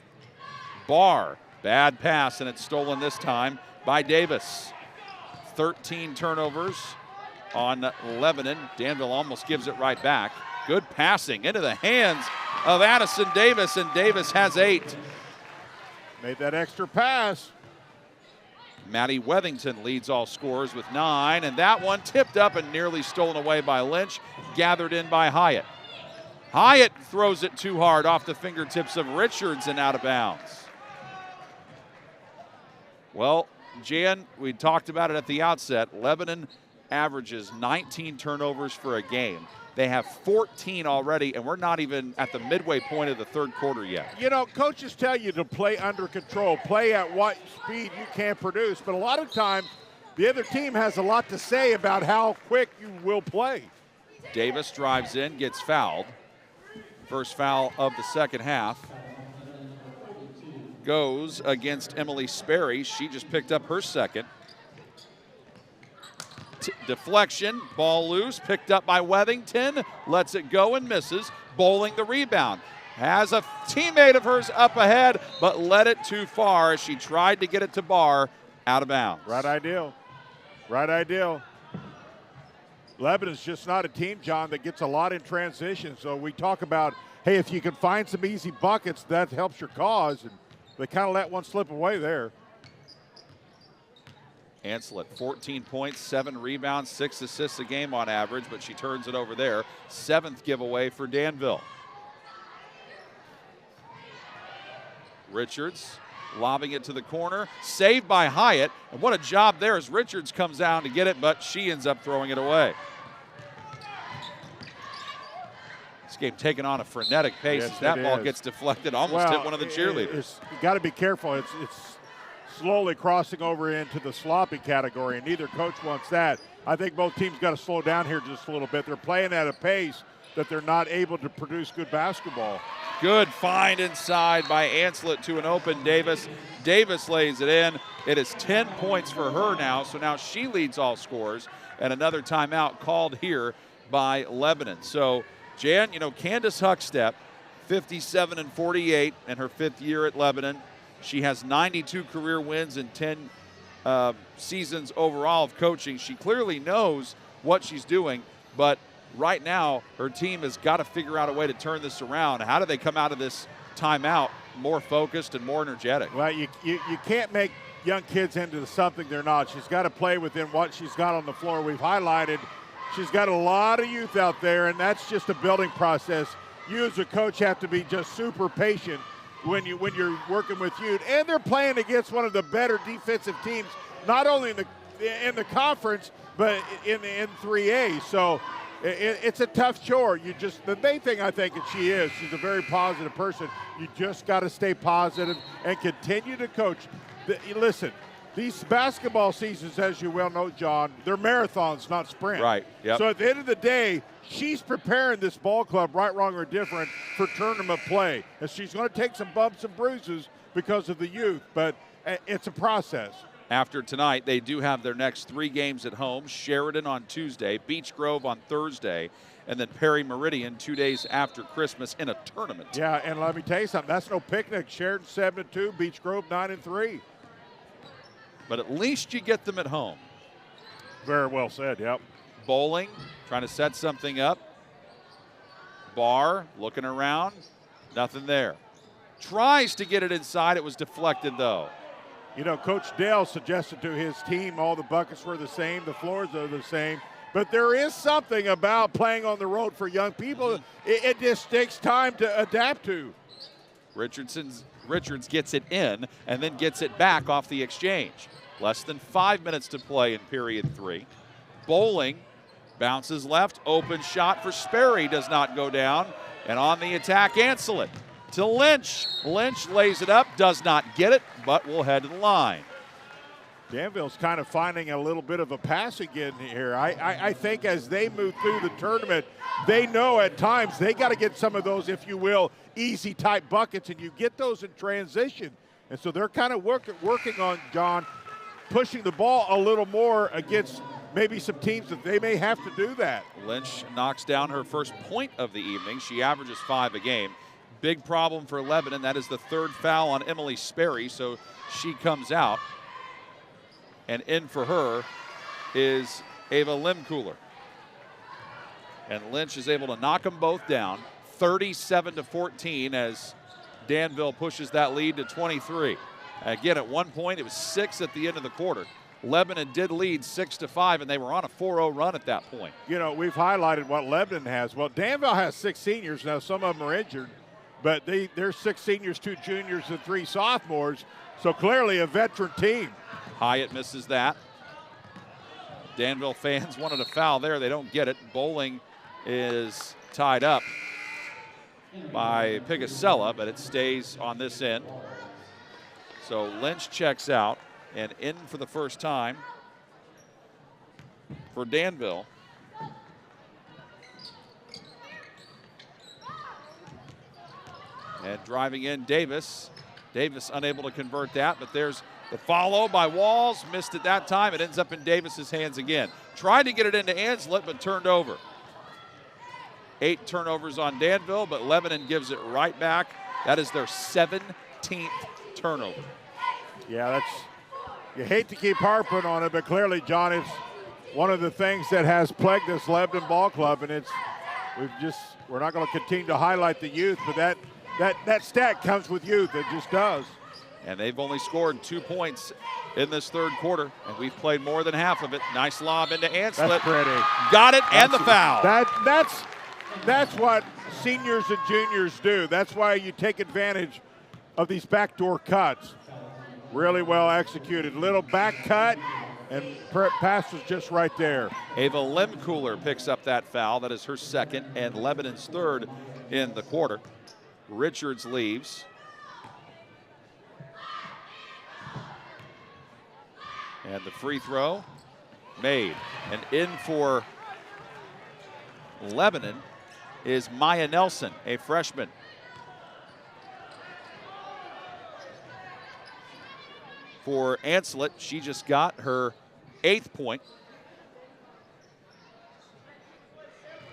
Barr. Bad pass, and it's stolen this time by Davis. 13 turnovers on Lebanon. Danville almost gives it right back. Good passing into the hands of Addison Davis, and Davis has 8. Made that extra pass. Maddie Wethington leads all scorers with 9, and that one tipped up and nearly stolen away by Lynch, gathered in by Hyatt. Hyatt throws it too hard off the fingertips of Richards and out of bounds. Well, Jan, we talked about it at the outset. Lebanon averages 19 turnovers for a game. They have 14 already, and we're not even at the midway point of the third quarter yet. You know, coaches tell you to play under control, play at what speed you can produce, but a lot of times the other team has a lot to say about how quick you will play. Davis drives in, gets fouled. First foul of the second half goes against Emily Sperry. She just picked up her second. Deflection, ball loose, picked up by Wethington, lets it go and misses. Bowling the rebound. Has a teammate of hers up ahead, but led it too far as she tried to get it to Barr out of bounds. Right ideal. Right ideal. Lebanon's just not a team, John, that gets a lot in transition. So we talk about, hey, if you can find some easy buckets, that helps your cause. And they kind of let one slip away there. Ansel at 14 points, 7 rebounds, 6 assists a game on average, but she turns it over there. 7th giveaway for Danville. Richards lobbing it to the corner, saved by Hyatt, and what a job there as Richards comes down to get it, but she ends up throwing it away. This game taking on a frenetic pace as that ball gets deflected, almost hit one of the cheerleaders. You got to be careful. It's slowly crossing over into the sloppy category, and neither coach wants that. I think both teams got to slow down here just a little bit. They're playing at a pace that they're not able to produce good basketball. Good find inside by Anslet to an open Davis. Davis lays it in. It is 10 points for her now, so now she leads all scorers, and another timeout called here by Lebanon. So, Jan, you know, Candace Huckstep, 57 and 48 in her 5th year at Lebanon. She has 92 career wins and 10 seasons overall of coaching. She clearly knows what she's doing, but right now her team has got to figure out a way to turn this around. How do they come out of this timeout more focused and more energetic? Well, you can't make young kids into something they're not. She's got to play within what she's got on the floor. We've highlighted she's got a lot of youth out there, and that's just a building process. You as a coach have to be just super patient when you're working with youth, and they're playing against one of the better defensive teams, not only in the conference, but in 3A. So it's a tough chore. The main thing I think that she's a very positive person. You just got to stay positive and continue to coach. Listen, these basketball seasons, as you well know, John, they're marathons, not sprints. Right. Yep. So at the end of the day, she's preparing this ball club, right, wrong, or different, for tournament play. And she's going to take some bumps and bruises because of the youth, but it's a process. After tonight, they do have their next 3 games at home. Sheridan on Tuesday, Beech Grove on Thursday, and then Perry Meridian 2 days after Christmas in a tournament. Yeah, and let me tell you something. That's no picnic. Sheridan 7-2, Beech Grove 9-3. But at least you get them at home. Very well said, yep. Bowling, trying to set something up. Barr looking around, nothing there. Tries to get it inside. It was deflected, though. You know, Coach Dale suggested to his team all the buckets were the same, the floors are the same. But there is something about playing on the road for young people. It just takes time to adapt to. Richards gets it in and then gets it back off the exchange. Less than 5 minutes to play in period 3. Bowling bounces left, open shot for Sperry does not go down. And on the attack, Anselin to Lynch. Lynch lays it up, does not get it, but will head to the line. Danville's kind of finding a little bit of a pass again here. I think as they move through the tournament, they know at times they got to get some of those, if you will, easy type buckets, and you get those in transition. And so they're kind of working on, John, pushing the ball a little more against maybe some teams that they may have to do that. Lynch knocks down her first point of the evening. She averages 5 a game. Big problem for Lebanon. That is the 3rd foul on Emily Sperry, so she comes out. And in for her is Ava Limcooler. And Lynch is able to knock them both down, 37-14, as Danville pushes that lead to 23. Again, at one point, it was 6 at the end of the quarter. Lebanon did lead 6-5, and they were on a 4-0 run at that point. You know, we've highlighted what Lebanon has. Well, Danville has 6 seniors now. Some of them are injured, but they're 6 seniors, 2 juniors, and 3 sophomores. So clearly a veteran team. Hyatt misses that. Danville fans wanted a foul there. They don't get it. Bowling is tied up by Pigacella, but it stays on this end. So Lynch checks out, and in for the first time for Danville. And driving in Davis. Davis unable to convert that, but there's the follow by Walls. Missed it that time. It ends up in Davis's hands again. Tried to get it into Anslet, but turned over. 8 turnovers on Danville, but Lebanon gives it right back. That is their 17th turnover. Yeah, you hate to keep harping on it, but clearly, John, it's one of the things that has plagued this Lebanon ball club, and we're not going to continue to highlight the youth, but that stat comes with youth. It just does. And they've only scored 2 points in this third quarter, and we've played more than half of it. Nice lob into Anslet. That's pretty. Got it, and the foul. That's what seniors and juniors do. That's why you take advantage of these backdoor cuts. Really well executed. Little back cut, and pass was just right there. Ava Lemcooler picks up that foul. That is her second and Lebanon's third in the quarter. Richards leaves. And the free throw made. And in for Lebanon is Maya Nelson, a freshman. For Anslet, she just got her 8th point.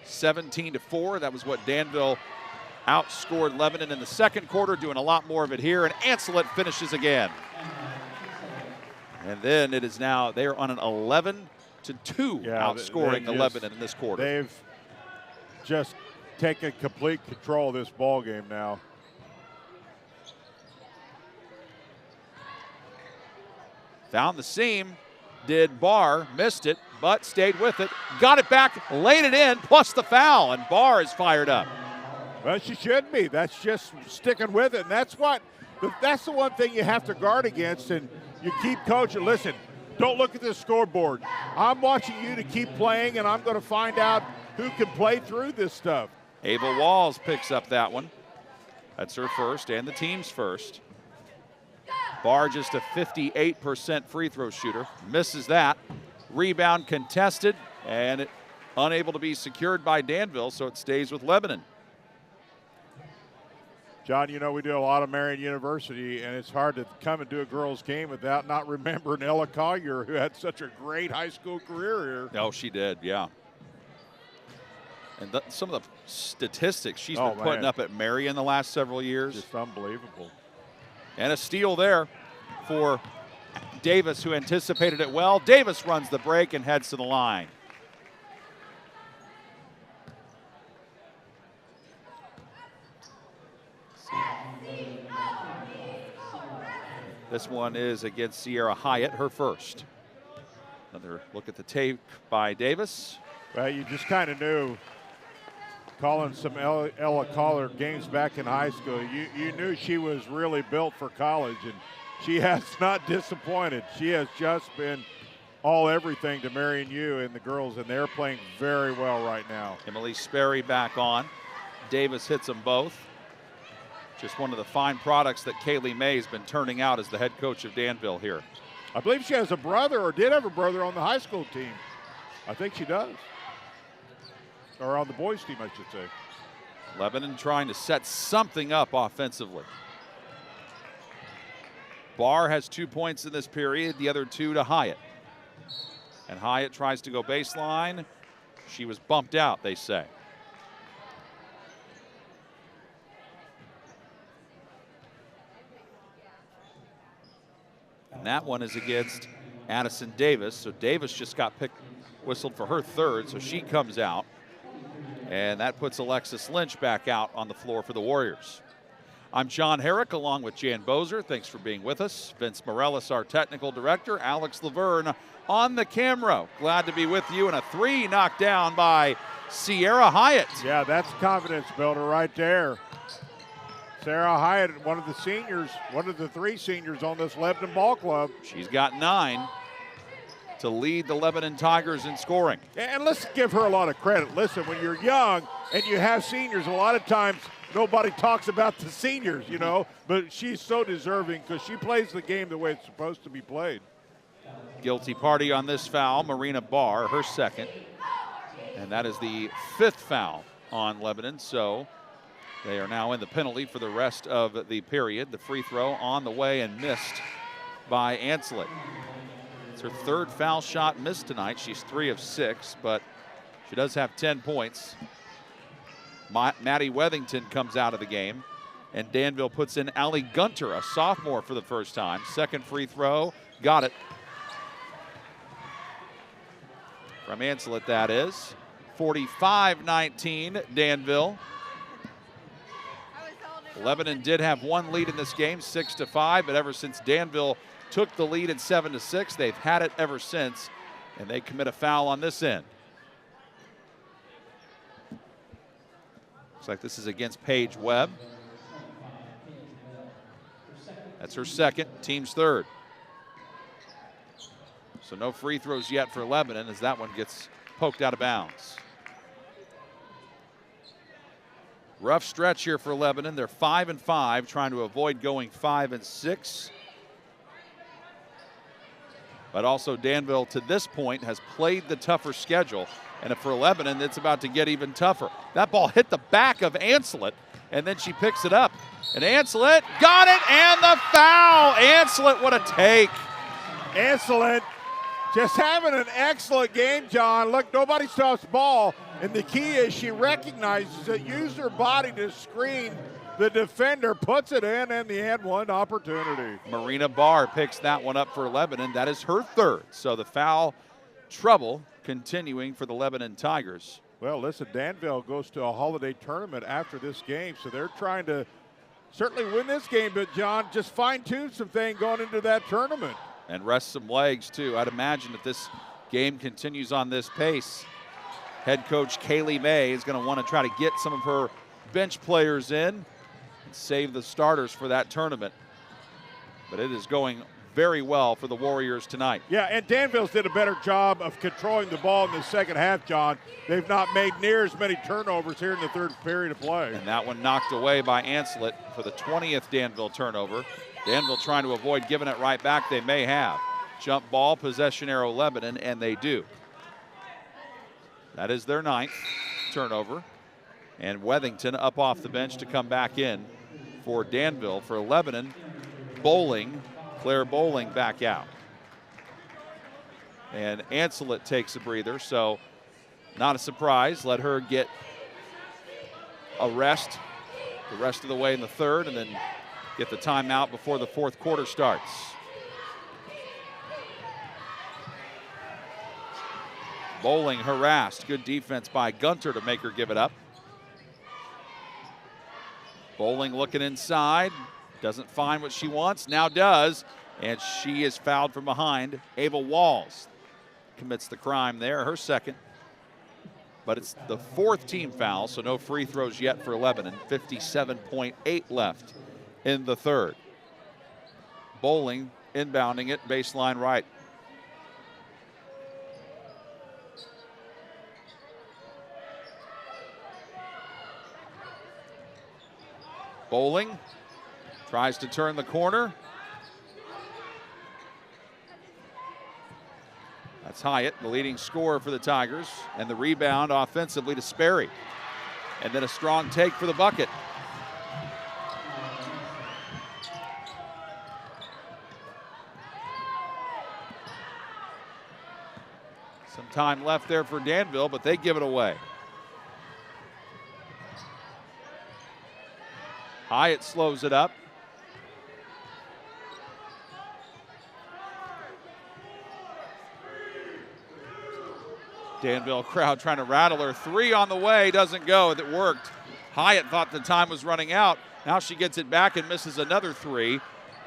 17-4. That was what Danville outscored Lebanon in the second quarter, doing a lot more of it here. And Anslet finishes again. And then it is now, they are on an 11-2 outscoring the Lebanon in this quarter. They've just taken complete control of this ball game now. Found the seam, did Barr, missed it, but stayed with it. Got it back, laid it in, plus the foul, and Barr is fired up. Well, she should be. That's just sticking with it, and that's the one thing you have to guard against, and you keep coaching. Listen, don't look at the scoreboard. I'm watching you to keep playing, and I'm going to find out who can play through this stuff. Ava Walls picks up that one. That's her first and the team's first. Barr just a 58% free throw shooter. Misses that. Rebound contested, and unable to be secured by Danville, so it stays with Lebanon. John, you know we do a lot of Marion University, and it's hard to come and do a girls' game without not remembering Ella Collier, who had such a great high school career here. Oh, she did, yeah. And some of the statistics she's been putting up at Marion the last several years. Just unbelievable. And a steal there for Davis, who anticipated it well. Davis runs the break and heads to the line. This one is against Sierra Hyatt, her first. Another look at the tape by Davis. Well, you just kind of knew, calling some Ella Collier games back in high school, you knew she was really built for college, and she has not disappointed. She has just been all everything to Marion U and the girls, and they're playing very well right now. Emily Sperry back on. Davis hits them both. Just one of the fine products that Kaylee May has been turning out as the head coach of Danville here. I believe she has a brother, or did have a brother, on the high school team. I think she does. Or on the boys team, I should say. Lebanon trying to set something up offensively. Barr has 2 points in this period, the other 2 to Hyatt. And Hyatt tries to go baseline. She was bumped out, they say. And that one is against Addison Davis. So Davis just got whistled for her third, so she comes out. And that puts Alexis Lynch back out on the floor for the Warriors. I'm John Herrick along with Jan Bozer. Thanks for being with us. Vince Morellis, our technical director. Alex Laverne on the camera. Glad to be with you. And a 3 knocked down by Sierra Hyatt. Yeah, that's a confidence builder right there. Sarah Hyatt, one of the seniors, one of the 3 seniors on this Lebanon ball club. She's got 9 to lead the Lebanon Tigers in scoring. And let's give her a lot of credit. Listen, when you're young and you have seniors, a lot of times nobody talks about the seniors, you know, but she's so deserving because she plays the game the way it's supposed to be played. Guilty party on this foul, Marina Barr, her second. And that is the 5th foul on Lebanon, so they are now in the penalty for the rest of the period. The free throw on the way and missed by Anslet. It's her 3rd foul shot missed tonight. She's 3 of 6, but she does have 10 points. Maddie Wethington comes out of the game, and Danville puts in Allie Gunter, a sophomore, for the first time. Second free throw, got it. From Ancelet, that is. 45-19, Danville. Lebanon did have one lead in this game, 6-5, but ever since Danville took the lead at 7-6, they've had it ever since, and they commit a foul on this end. Looks like this is against Paige Webb. That's her second, team's third. So no free throws yet for Lebanon as that one gets poked out of bounds. Rough stretch here for Lebanon. They're 5-5, trying to avoid going 5-6. But also Danville, to this point, has played the tougher schedule. And for Lebanon, it's about to get even tougher. That ball hit the back of Ancelet, and then she picks it up. And Ancelet got it, and the foul. Ancelet, what a take. Ancelet just having an excellent game, John. Look, nobody stops the ball. And the key is she recognizes it, used her body to screen the defender, puts it in, and the and one opportunity. Marina Barr picks that one up for Lebanon. That is her third. So the foul trouble continuing for the Lebanon Tigers. Well, listen, Danville goes to a holiday tournament after this game, so they're trying to certainly win this game, but John, just fine-tune some things going into that tournament. And rest some legs, too. I'd imagine if this game continues on this pace, head coach Kaylee May is going to want to try to get some of her bench players in and save the starters for that tournament. But it is going very well for the Warriors tonight. Yeah, and Danville's did a better job of controlling the ball in the second half, John. They've not made near as many turnovers here in the third period of play. And that one knocked away by Ancelet for the 20th Danville turnover. Danville trying to avoid giving it right back. They may have. Jump ball, possession arrow Lebanon, and they do. That is their 9th turnover. And Wethington up off the bench to come back in for Danville. For Lebanon, Claire Bowling back out. And Ancelet takes a breather, so not a surprise. Let her get a rest the rest of the way in the third and then get the timeout before the fourth quarter starts. Bowling harassed. Good defense by Gunter to make her give it up. Bowling looking inside. Doesn't find what she wants. Now does. And she is fouled from behind. Ava Walls commits the crime there. Her second. But it's the 4th team foul, so no free throws yet for Lebanon. 57.8 left in the third. Bowling inbounding it, baseline right. Bowling tries to turn the corner. That's Hyatt, the leading scorer for the Tigers, and the rebound offensively to Sperry. And then a strong take for the bucket. Some time left there for Danville, but they give it away. Hyatt slows it up. Danville crowd trying to rattle her. 3 on the way, doesn't go. It worked. Hyatt thought the time was running out. Now she gets it back and misses another 3.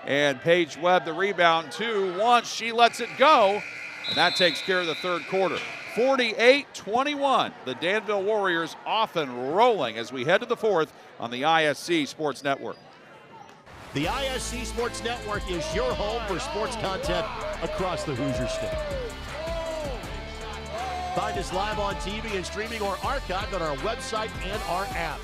And Paige Webb the rebound, 2. Once she lets it go, and that takes care of the third quarter. 48-21. The Danville Warriors off and rolling as we head to the fourth on the ISC Sports Network. The ISC Sports Network is your home for sports content across the Hoosier State. Find us live on TV and streaming or archived on our website and our app.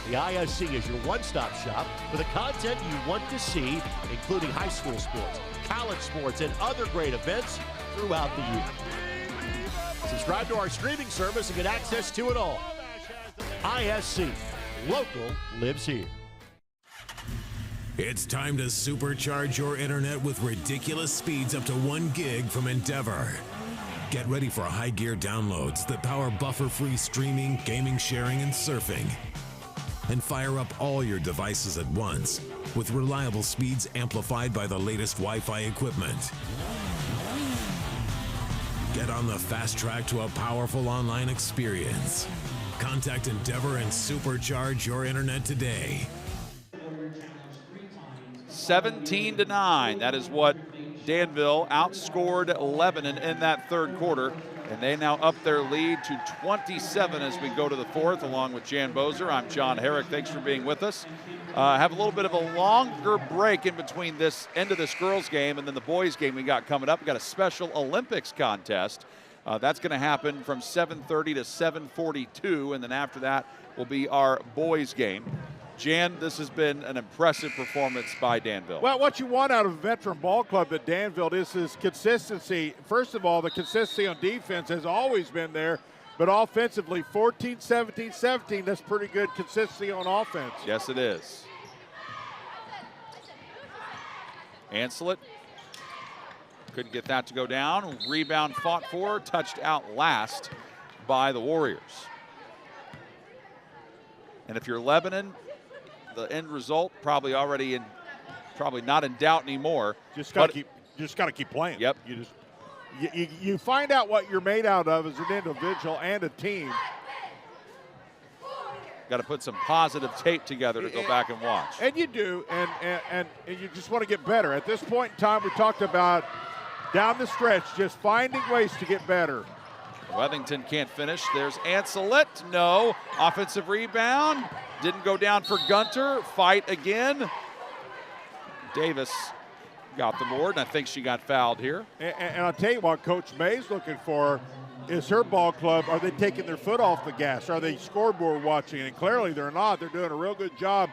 The ISC is your one-stop shop for the content you want to see, including high school sports, college sports, and other great events throughout the year. Subscribe to our streaming service and get access to it all. ISC, local lives here. It's time to supercharge your internet with ridiculous speeds up to 1 gig from Endeavor. Get ready for high gear downloads that power buffer-free streaming, gaming, sharing, and surfing. And fire up all your devices at once with reliable speeds amplified by the latest Wi-Fi equipment. Get on the fast track to a powerful online experience. Contact Endeavor and supercharge your internet today. 17-9. That is what Danville outscored Lebanon in that third quarter. And they now up their lead to 27 as we go to the fourth, along with Jan Bozer. I'm John Herrick. Thanks for being with us. Have a little bit of a longer break in between this end of this girls game and then the boys game we got coming up. We got a Special Olympics contest. That's going to happen from 7:30 to 7:42, and then after that will be our boys game. Jan, this has been an impressive performance by Danville. Well, what you want out of a veteran ball club at Danville is consistency. First of all, the consistency on defense has always been there, but offensively, 14, 17, 17, that's pretty good consistency on offense. Yes, it is. Ancelet couldn't get that to go down. Rebound fought for, touched out last by the Warriors. And if you're Lebanon, the end result probably not in doubt anymore. Just got to keep playing. Yep. You find out what you're made out of as an individual and a team. Got to put some positive tape together to go back and watch. And you do, and you just want to get better. At this point in time, we talked about down the stretch, just finding ways to get better. Wethington can't finish. There's Ancelet. No. Offensive rebound. Didn't go down for Gunter. Fight again. Davis got the board, and I think she got fouled here. And I'll tell you what Coach May's looking for is her ball club. Are they taking their foot off the gas? Are they scoreboard watching? And clearly they're not. They're doing a real good job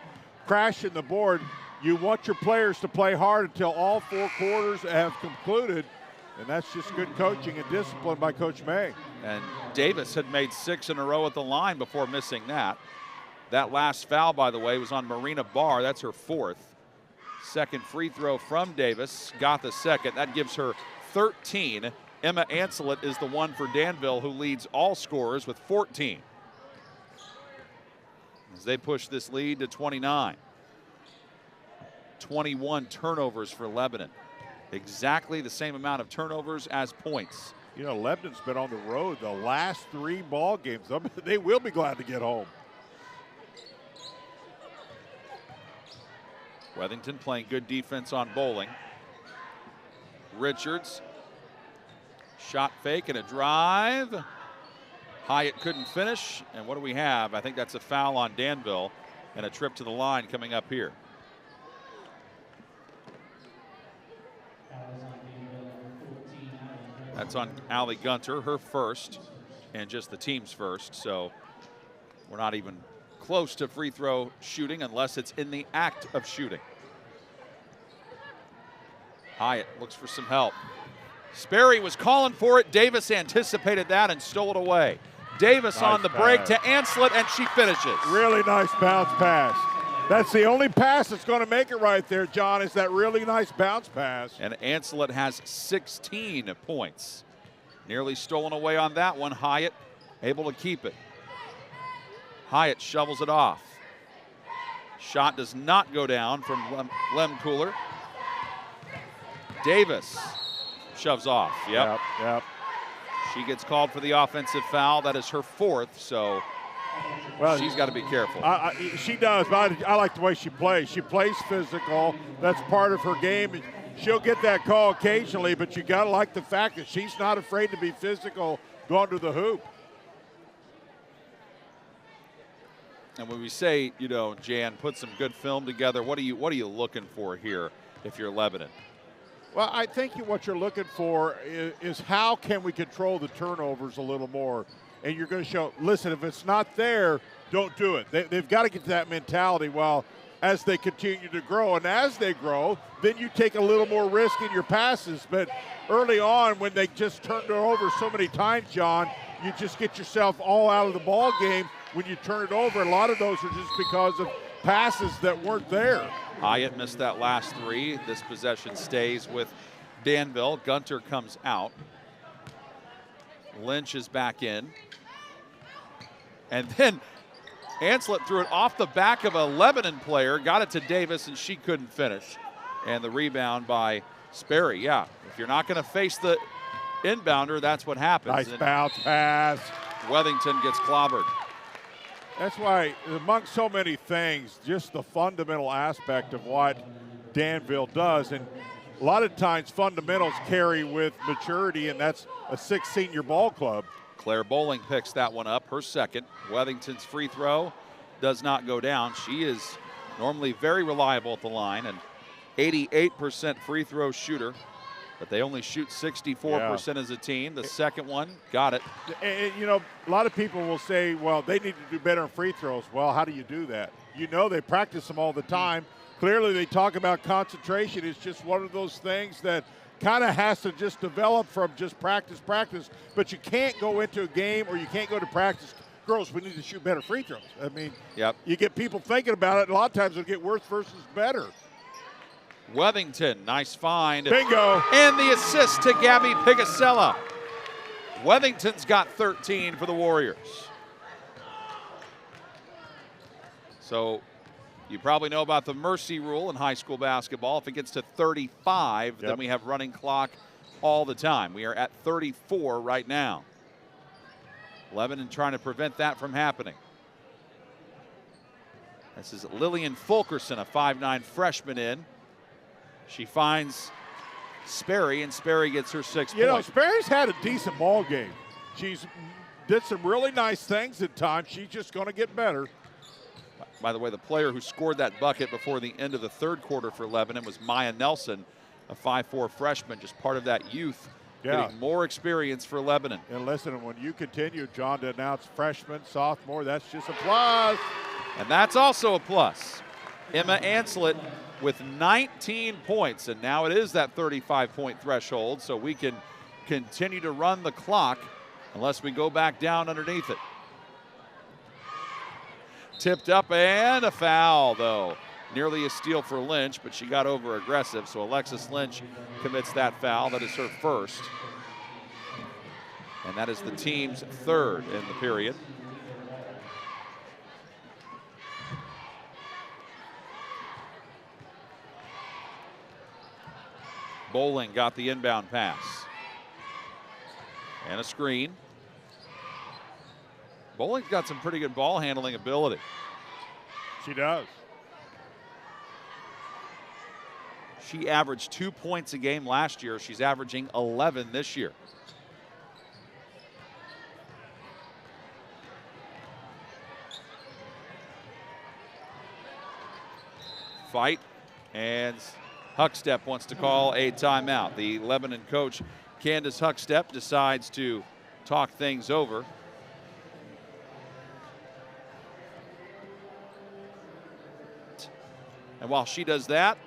crashing the board. You want your players to play hard until all four quarters have concluded. And that's just good coaching and discipline by Coach May. And Davis had made 6 in a row at the line before missing that. That last foul, by the way, was on Marina Barr. That's her 4th. Second free throw from Davis. Got the second. That gives her 13. Emma Ancelet is the one for Danville who leads all scorers with 14. As they push this lead to 29. 21 turnovers for Lebanon. Exactly the same amount of turnovers as points. You know, Lebanon's been on the road the last 3 ball games. They will be glad to get home. Wethington playing good defense on Bowling. Richards. Shot fake and a drive. Hyatt couldn't finish. And what do we have? I think that's a foul on Danville and a trip to the line coming up here. That's on Allie Gunter, her first, and just the team's first. So we're not even close to free throw shooting unless it's in the act of shooting. Hyatt looks for some help. Sperry was calling for it. Davis anticipated that and stole it away. Davis on the break to Ancelet, and she finishes. Really nice bounce pass. That's the only pass that's going to make it right there, John, is that really nice bounce pass. And Ancelet has 16 points. Nearly stolen away on that one. Hyatt able to keep it. Hyatt shovels it off. Shot does not go down from Lem Cooler. Davis shoves off. Yep. She gets called for the offensive foul. That is her 4th, so she's got to be careful. She does, but I like the way she plays. She plays physical. That's part of her game. She'll get that call occasionally, but you got to like the fact that she's not afraid to be physical going to the hoop. And when we say, you know, Jan, put some good film together, what are you looking for here if you're Lebanon? Well, I think what you're looking for is how can we control the turnovers a little more? And you're going to show, listen, if it's not there, don't do it. They've got to get to that mentality while as they continue to grow. And as they grow, then you take a little more risk in your passes. But early on, when they just turned it over so many times, John, you just get yourself all out of the ball game when you turn it over. A lot of those are just because of passes that weren't there. Hyatt missed that last 3. This possession stays with Danville. Gunter comes out. Lynch is back in. And then Anslet threw it off the back of a Lebanon player, got it to Davis, and she couldn't finish. And the rebound by Sperry. Yeah, if you're not going to face the inbounder, that's what happens. Nice and bounce pass. Weathington gets clobbered. That's why, among so many things, just the fundamental aspect of what Danville does. And a lot of times fundamentals carry with maturity, and that's a 6 senior ball club. Claire Bowling picks that one up, her second. Weathington's free throw does not go down. She is normally very reliable at the line and 88% free throw shooter, but they only shoot 64% as a team. The second one, got it. And, you know, a lot of people will say, well, they need to do better in free throws. Well, how do you do that? You know, they practice them all the time. Clearly, they talk about concentration. It's just one of those things that kind of has to just develop from just practice. But you can't go into a game or you can't go to practice, girls, we need to shoot better free throws. I mean, you get people thinking about it, and a lot of times it'll get worse versus better. Weathington, nice find. Bingo. And the assist to Gabby Pigacella. Weathington's got 13 for the Warriors. So you probably know about the mercy rule in high school basketball. If it gets to 35, then we have running clock all the time. We are at 34 right now. Lebanon trying to prevent that from happening. This is Lillian Fulkerson, a 5'9" freshman in. She finds Sperry, and Sperry gets her 6 points. You know, Sperry's had a decent ball game. She's did some really nice things at times. She's just going to get better. By the way, the player who scored that bucket before the end of the third quarter for Lebanon was Maya Nelson, a 5'4" freshman, just part of that youth, getting more experience for Lebanon. And listen, when you continue, John, to announce freshman, sophomore, that's just a plus. And that's also a plus. Emma Anslet with 19 points, and now it is that 35-point threshold, so we can continue to run the clock unless we go back down underneath it. Tipped up and a foul, though. Nearly a steal for Lynch, but she got over aggressive, so Alexis Lynch commits that foul. That is her first. And that is the team's third in the period. Bowling got the inbound pass. And a screen. Bowling's got some pretty good ball handling ability. She does. She averaged 2 points a game last year. She's averaging 11 this year. Fight, and Huckstep wants to call a timeout. The Lebanon coach, Candace Huckstep, decides to talk things over. And while she does that,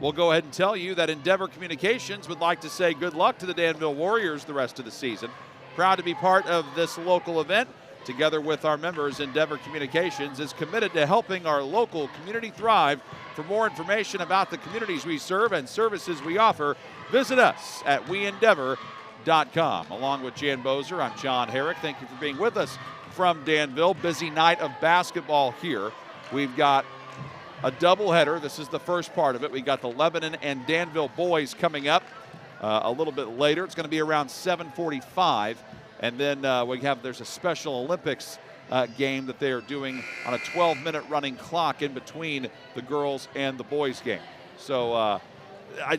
we'll go ahead and tell you that Endeavor Communications would like to say good luck to the Danville Warriors the rest of the season. Proud to be part of this local event. Together with our members, Endeavor Communications is committed to helping our local community thrive. For more information about the communities we serve and services we offer, visit us at weendeavor.com. Along with Jan Bozer, I'm John Herrick. Thank you for being with us from Danville. Busy night of basketball here. We've got a doubleheader. This is the first part of it. We got the Lebanon and Danville boys coming up a little bit later. It's going to be around 7:45. And then there's a Special Olympics game that they are doing on a 12-minute running clock in between the girls and the boys game. So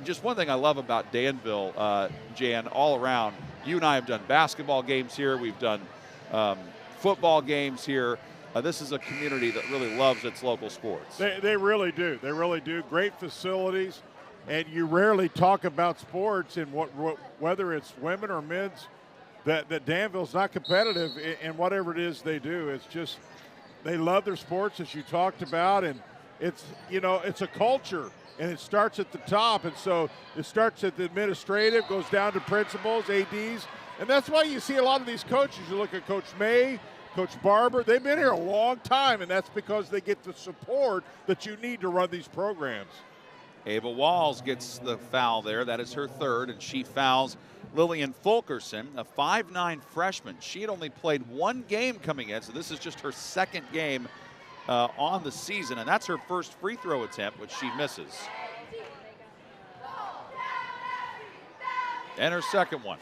just one thing I love about Danville, Jan, all around, you and I have done basketball games here. We've done football games here. This is a community that really loves its local sports. They really do. They really do. Great facilities. And you rarely talk about sports and whether it's women or men's, that Danville's not competitive in whatever it is they do. It's just they love their sports, as you talked about, and it's a culture, and it starts at the top. And so it starts at the administrative, goes down to principals, ADs, and that's why you see a lot of these coaches. You look at Coach May, Coach Barber, they've been here a long time, and that's because they get the support that you need to run these programs. Ava Walls gets the foul there. That is her third, and she fouls Lillian Fulkerson, a 5'9" freshman. She had only played one game coming in, so this is just her second game on the season, and that's her first free throw attempt, which she misses. And her second one.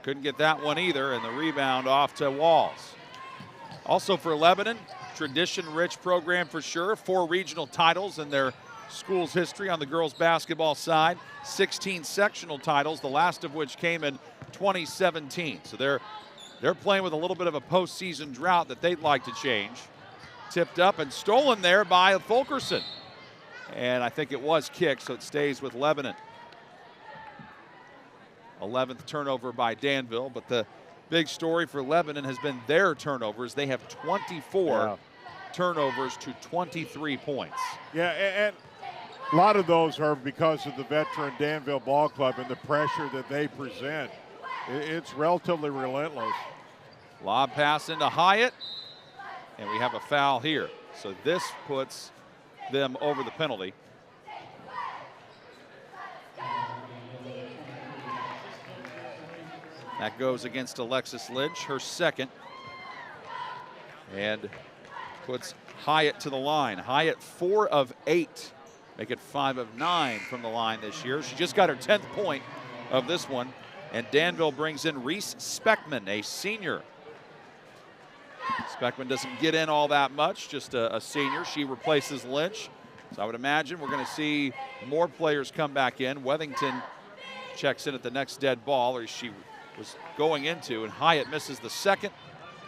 Couldn't get that one either, and the rebound off to Walls. Also for Lebanon, tradition-rich program for sure. 4 regional titles in their school's history on the girls basketball side. 16 sectional titles, the last of which came in 2017. So they're playing with a little bit of a postseason drought that they'd like to change. Tipped up and stolen there by Fulkerson. And I think it was kicked, so it stays with Lebanon. 11th turnover by Danville, but the big story for Lebanon has been their turnovers. They have 24 turnovers to 23 points. Yeah, and a lot of those are because of the veteran Danville Ball Club and the pressure that they present. It's relatively relentless. Lob pass into Hyatt, and we have a foul here. So this puts them over the penalty. That goes against Alexis Lynch, her second, and puts Hyatt to the line. Hyatt 4 of 8, make it 5 of 9 from the line this year. She just got her 10th point of this one, and Danville brings in Reese Speckman, a senior. Speckman doesn't get in all that much, just a senior. She replaces Lynch, so I would imagine we're going to see more players come back in. Wethington checks in at the next dead ball, or she was going into, and Hyatt misses the second,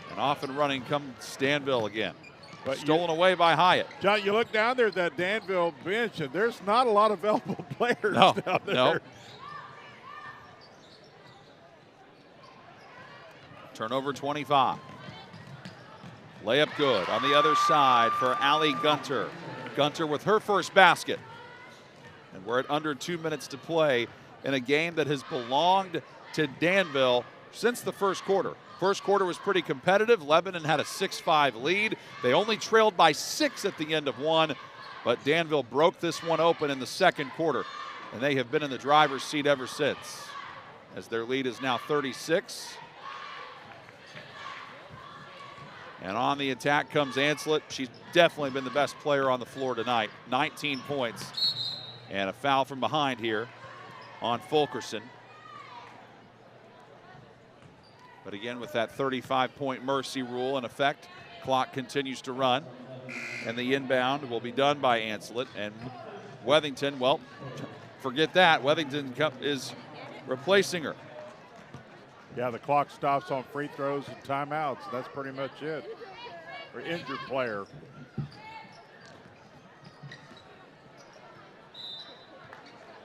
and off and running comes Danville again. But stolen away by Hyatt. John, you look down there at that Danville bench, and there's not a lot of available players down there. No. Turnover 25. Layup good on the other side for Allie Gunter. Gunter with her first basket. And we're at under 2 minutes to play in a game that has belonged to Danville since the first quarter. First quarter was pretty competitive. Lebanon had a 6-5 lead. They only trailed by 6 at the end of one, but Danville broke this one open in the second quarter, and they have been in the driver's seat ever since, as their lead is now 36. And on the attack comes Anslet. She's definitely been the best player on the floor tonight. 19 points, and a foul from behind here on Fulkerson. But again, with that 35-point mercy rule in effect, clock continues to run. And the inbound will be done by Anslet. And Wethington, well, forget that. Wethington is replacing her. Yeah, the clock stops on free throws and timeouts. That's pretty much it. For injured player.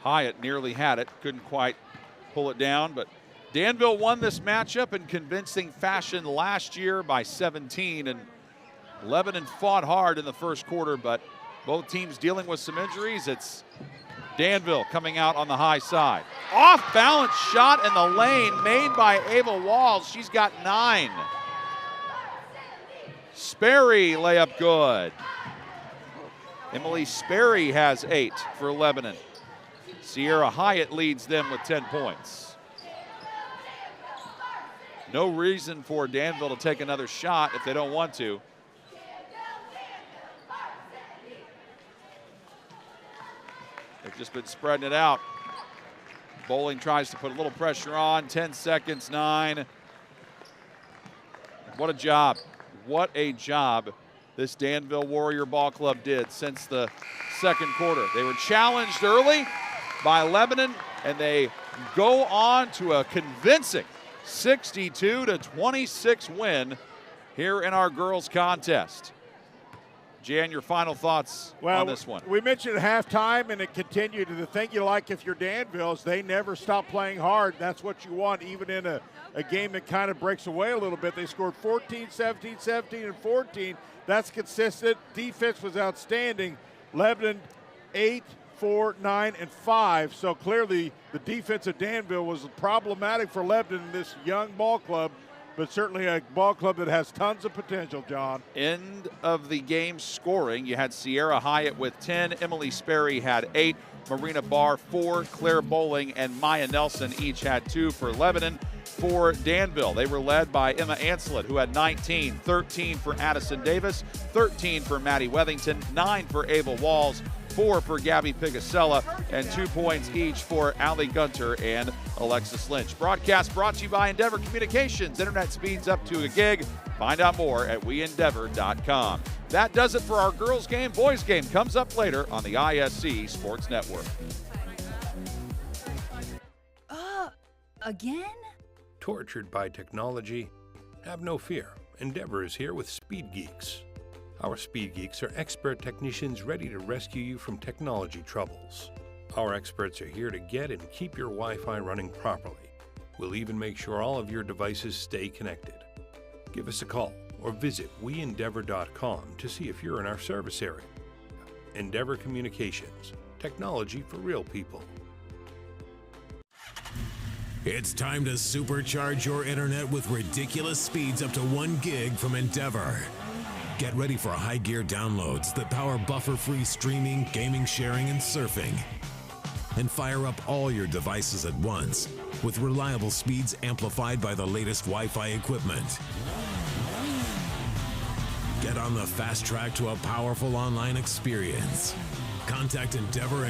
Hyatt nearly had it, couldn't quite pull it down, but Danville won this matchup in convincing fashion last year by 17, and Lebanon fought hard in the first quarter, but both teams dealing with some injuries. It's Danville coming out on the high side. Off-balance shot in the lane made by Ava Walls. She's got 9. Sperry layup good. Emily Sperry has 8 for Lebanon. Sierra Hyatt leads them with 10 points. No reason for Danville to take another shot if they don't want to. They've just been spreading it out. Bowling tries to put a little pressure on. 10 seconds, 9. What a job. What a job this Danville Warrior Ball Club did since the second quarter. They were challenged early by Lebanon, and they go on to a convincing 62-26 win here in our girls contest. Jan, your final thoughts on this one? We mentioned at halftime, and it continued. The thing you like if you're Danville is they never stop playing hard. That's what you want, even in a game that kind of breaks away a little bit. They scored 14, 17, 17, and 14. That's consistent. Defense was outstanding. Lebanon 8, 4, 9, and 5. So clearly the defense of Danville was problematic for Lebanon, this young ball club. but certainly a ball club that has tons of potential, John. End of the game scoring. You had Sierra Hyatt with 10, Emily Sperry had 8, Marina Barr 4, Claire Bowling and Maya Nelson each had 2 for Lebanon. For Danville, they were led by Emma Ancelet, who had 19, 13 for Addison Davis, 13 for Maddie Wethington, 9 for Ava Walls, 4 for Gabby Pigacella, and 2 points each for Allie Gunter and Alexis Lynch. Broadcast brought to you by Endeavor Communications. Internet speeds up to a gig. Find out more at weendeavor.com. That does it for our girls game. Boys game comes up later on the ISC Sports Network. Again? Tortured by technology? Have no fear. Endeavor is here with Speed Geeks. Our Speed Geeks are expert technicians ready to rescue you from technology troubles. Our experts are here to get and keep your Wi-Fi running properly. We'll even make sure all of your devices stay connected. Give us a call or visit weendeavor.com to see if you're in our service area. Endeavor Communications. Technology for real people. It's time to supercharge your internet with ridiculous speeds up to 1 gig from Endeavor. Get ready for high gear downloads that power buffer-free streaming, gaming, sharing, and surfing. And fire up all your devices at once with reliable speeds amplified by the latest Wi-Fi equipment. Get on the fast track to a powerful online experience. Contact Endeavor